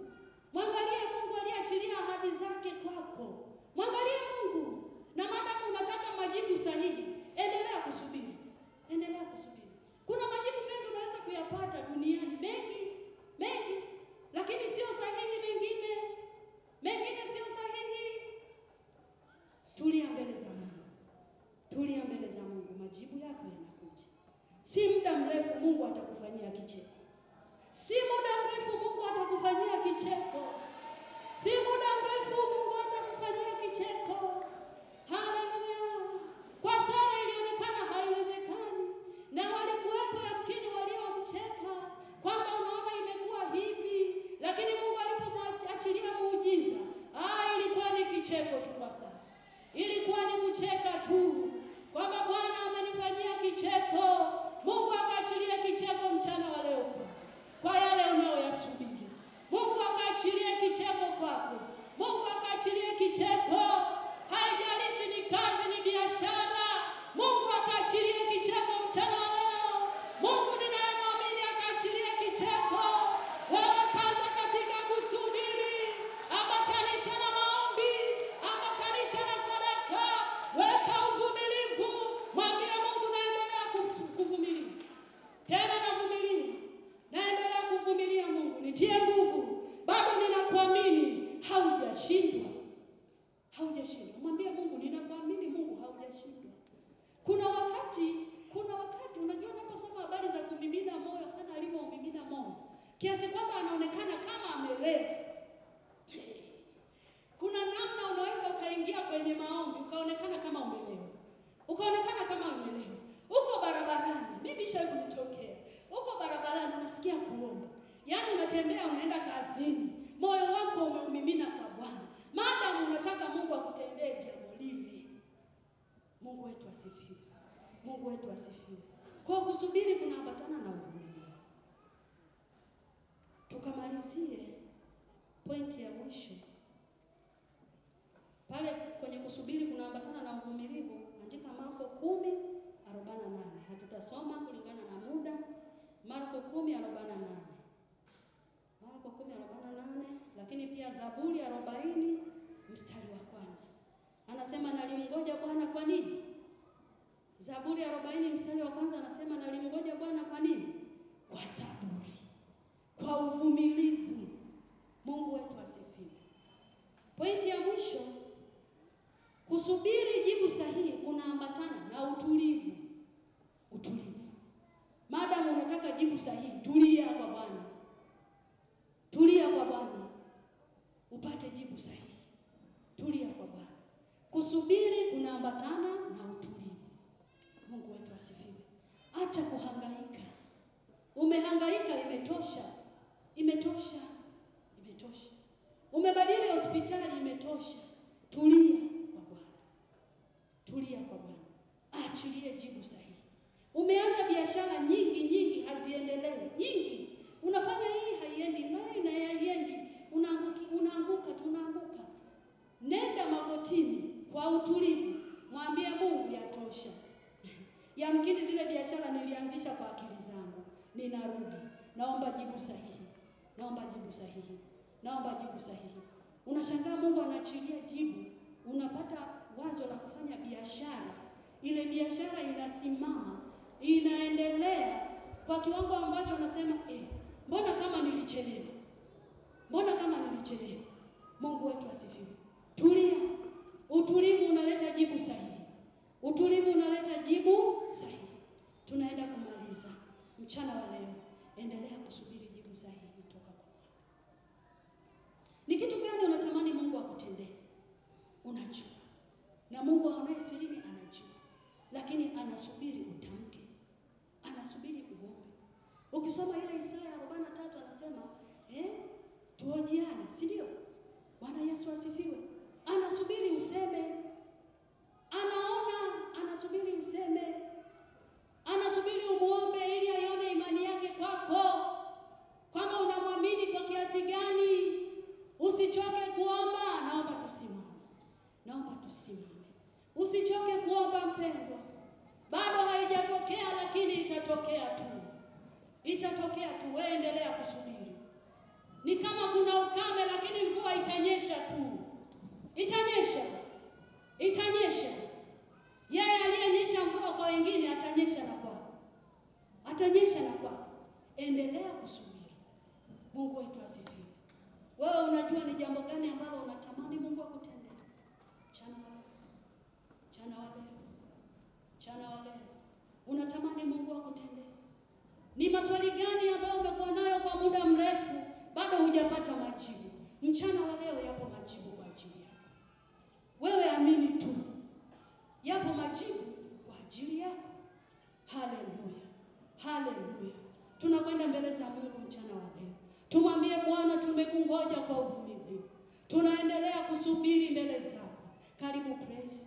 Mwangalie Mungu aliyeachilia ahadi zake kwako. Mwangalie Mungu. Na maadamu unataka majibu sahihi, endelea kusubiri. Endelea kusubiri. Kuna majibu mengi unaweza kuyapata duniani, mengi, lakini sio sahihi mengine. Mengine sio sahihi. Tulia mbele za Mungu. Tulia mbele za Mungu, majibu yako yanakuja. Si muda mrefu Mungu atakufanyia kicheko. Si muda mrefu Mungu atakufanyia kicheko. Si muda mrefu Mungu atakufanyia kicheko. Haleluya. Kwa Sara ilionekana haiwezekani, na walikuwepo yamkini waliomcheka kwamba unaona imekuwa hivi, lakini Mungu alipomwachilia muujiza, ilikuwa ni kicheko tu kwa Sara. Ilikuwa ni kucheka tu kwamba Bwana amenifanyia kicheko. Mungu akaachilia kicheko mchana wa leo kwa yale unayoyasubiri. Mungu akaachilia unatembea unaenda kazini, moyo wako umeumimina kwa Bwana, maadamu unataka Mungu akutendee jambo lile. Mungu wetu asifiwe. Mungu wetu asifiwe. Kwa kusubiri kunaambatana na uvumilivu. Tukamalizie pointi ya mwisho. Pale kwenye kusubiri kunaambatana na uvumilivu, andika Marko 10:48. Hatutasoma kulingana na muda. Marko 10:48. Marko 10:48, lakini pia Zaburi 40 mstari wa kwanza. Anasema nalimngoja Bwana kwa nini? Zaburi 40 mstari wa kwanza anasema nalimngoja Bwana kwa nini? Kwa saburi, kwa uvumilivu. Mungu wetu asifiwe. Pointi ya mwisho, kusubiri jibu sahihi kunaambatana na utulivu. Utulivu. Maadamu unataka jibu sahihi, tulia kwa Bwana. Tulia kwa Bwana upate jibu sahihi. Tulia kwa Bwana. Kusubiri kunaambatana na utulivu. Mungu wetu asifiwe. Acha kuhangaika. Umehangaika, imetosha. Imetosha. Imetosha. Umebadili hospitali, imetosha. Tulia kwa Bwana. Tulia kwa Bwana. Achilie jibu sahihi. Umeanza biashara nyingi haziendelee. Nyingi. Unafanya hii haiendi, na haiendi. Unaanguka, tunaanguka. Nenda magotini kwa utulivu. Mwambie Mungu yatosha. Yamkini zile biashara nilianzisha kwa akili zangu. Ninarudi. Naomba jibu sahihi. Naomba jibu sahihi. Naomba jibu sahihi. Unashangaa Mungu anaachilia jibu. Unapata wazo la kufanya biashara. Ile biashara inasimama, inaendelea kwa kiwango ambacho unasema mbona kama nilichelewa? Mbona kama nilichelewa? Mungu wetu asifiwe. Tulia. Utulivu unaleta jibu sahihi. Utulivu unaleta jibu sahihi. Tunaenda kumaliza mchana wa leo. Endelea kusubiri jibu sahihi kutoka kwa Bwana. Ni kitu gani unatamani Mungu akutendee? Unajua. Na Mungu aonaye sirini anajua. Lakini anasubiri utamke. Anasubiri uombe. Ukisoma ile Isaya 43 anasema, tuhojiane, si ndio? Bwana Yesu asifiwe. Anasubiri useme. Anasubiri useme. Anasubiri umuombe ili aione imani yake kwako. Kwamba unamwamini kwa kiasi gani. Usichoke kuomba. Naomba tusimame. Naomba tusimame. Usichoke kuomba mpendwa. Bado haijatokea, lakini itatokea tu. Itatokea tu. Wewe endelea kusubiri. Ni kama kuna ukame, lakini mvua itanyesha tu. Itanyesha. Itanyesha. Yeye aliyenyesha mvua kwa wengine atanyesha na kwako. Atanyesha na kwako. Endelea kusubiri. Mungu wetu asifiwe. Wewe unajua ni jambo gani ambalo unatamani Mungu akutendee? Mchana wa leo. Unatamani Mungu akutendee? Ni maswali gani ambayo umekuwa nayo kwa muda mrefu bado hujapata majibu? Mchana wa leo yapo majibu kwa ajili yako. Wewe amini tu. Yapo majibu kwa ajili yako. Haleluya. Haleluya. Tunakwenda mbele za Mungu mchana wa leo. Tumwambie Bwana, tumekungoja kwa uvumilivu. Tunaendelea kusubiri mbele zako. Karibu praise.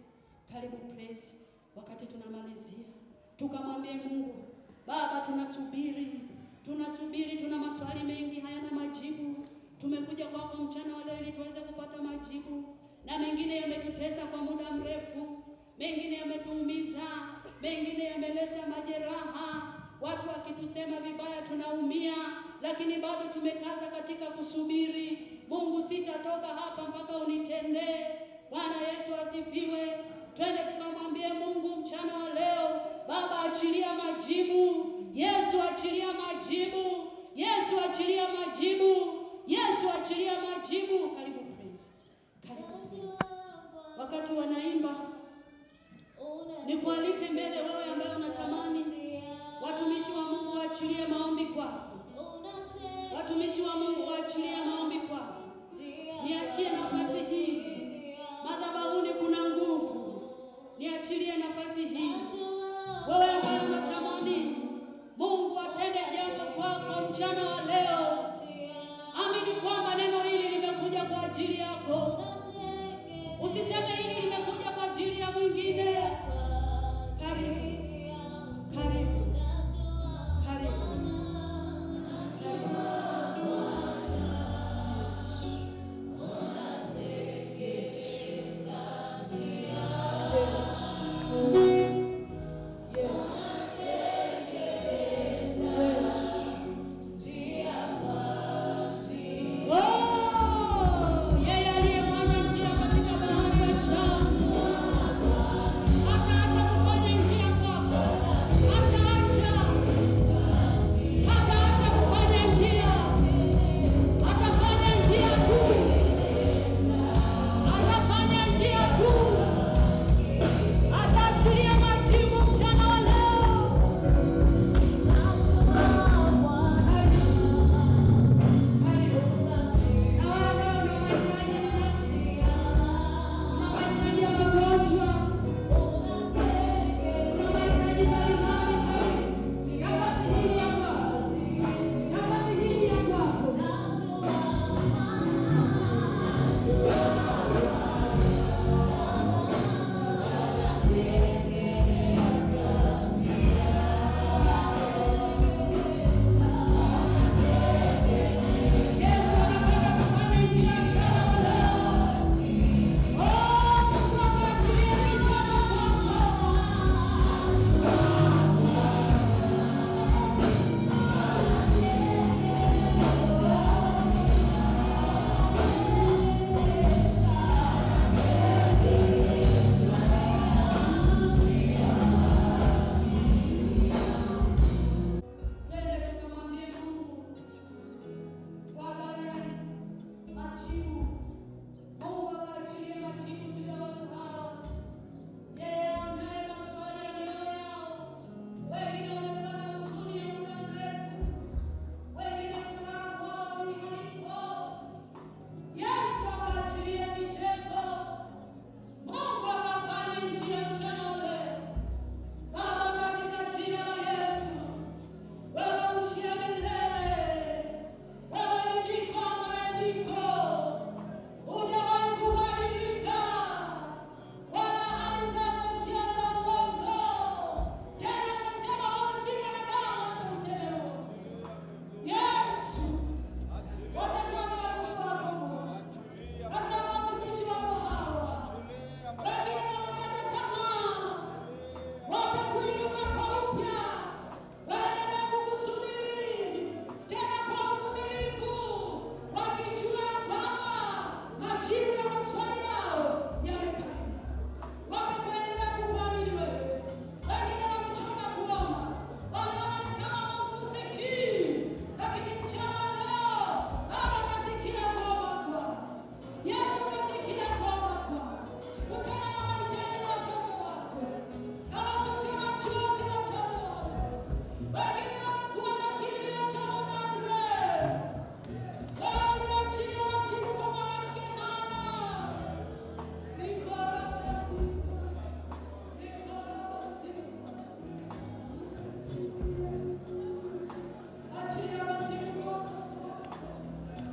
Karibu praise. Wakati tunamalizia, tukamwambie Mungu, Baba, tunasubiri. Tuna maswali mengi hayana majibu. Tumekuja kwako mchana wa leo ili tuweze kupata majibu. Na mengine yametutesa kwa muda mrefu, mengine yametuumiza, mengine yameleta majeraha. Watu wakitusema vibaya tunaumia, lakini bado tumekaza katika kusubiri. Mungu, sitatoka hapa mpaka unitendee. Bwana Yesu asifiwe. Twende tukamwambie Mungu mchana wa leo, Baba, achilia majibu. Yesu, achilia majibu. Yesu, achilia majibu. Yesu, achilia majibu. Karibu praise. Karibu praise. Wakati wanaimba, nikualike mbele wewe ambaye unatamani watumishi wa Mungu waachilie maombi kwako. Watumishi wa Mungu waachilie maombi kwako. Niachie nafasi hii. Madhabahuni kuna nguvu. Niachilie nafasi hii. Wewe ambaye unatamani Mungu atende jambo kwako mchana wa leo, Usiseme hili limekuja kwa ajili ya mwingine. Karibu. Karibu. Karibu.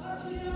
Achilia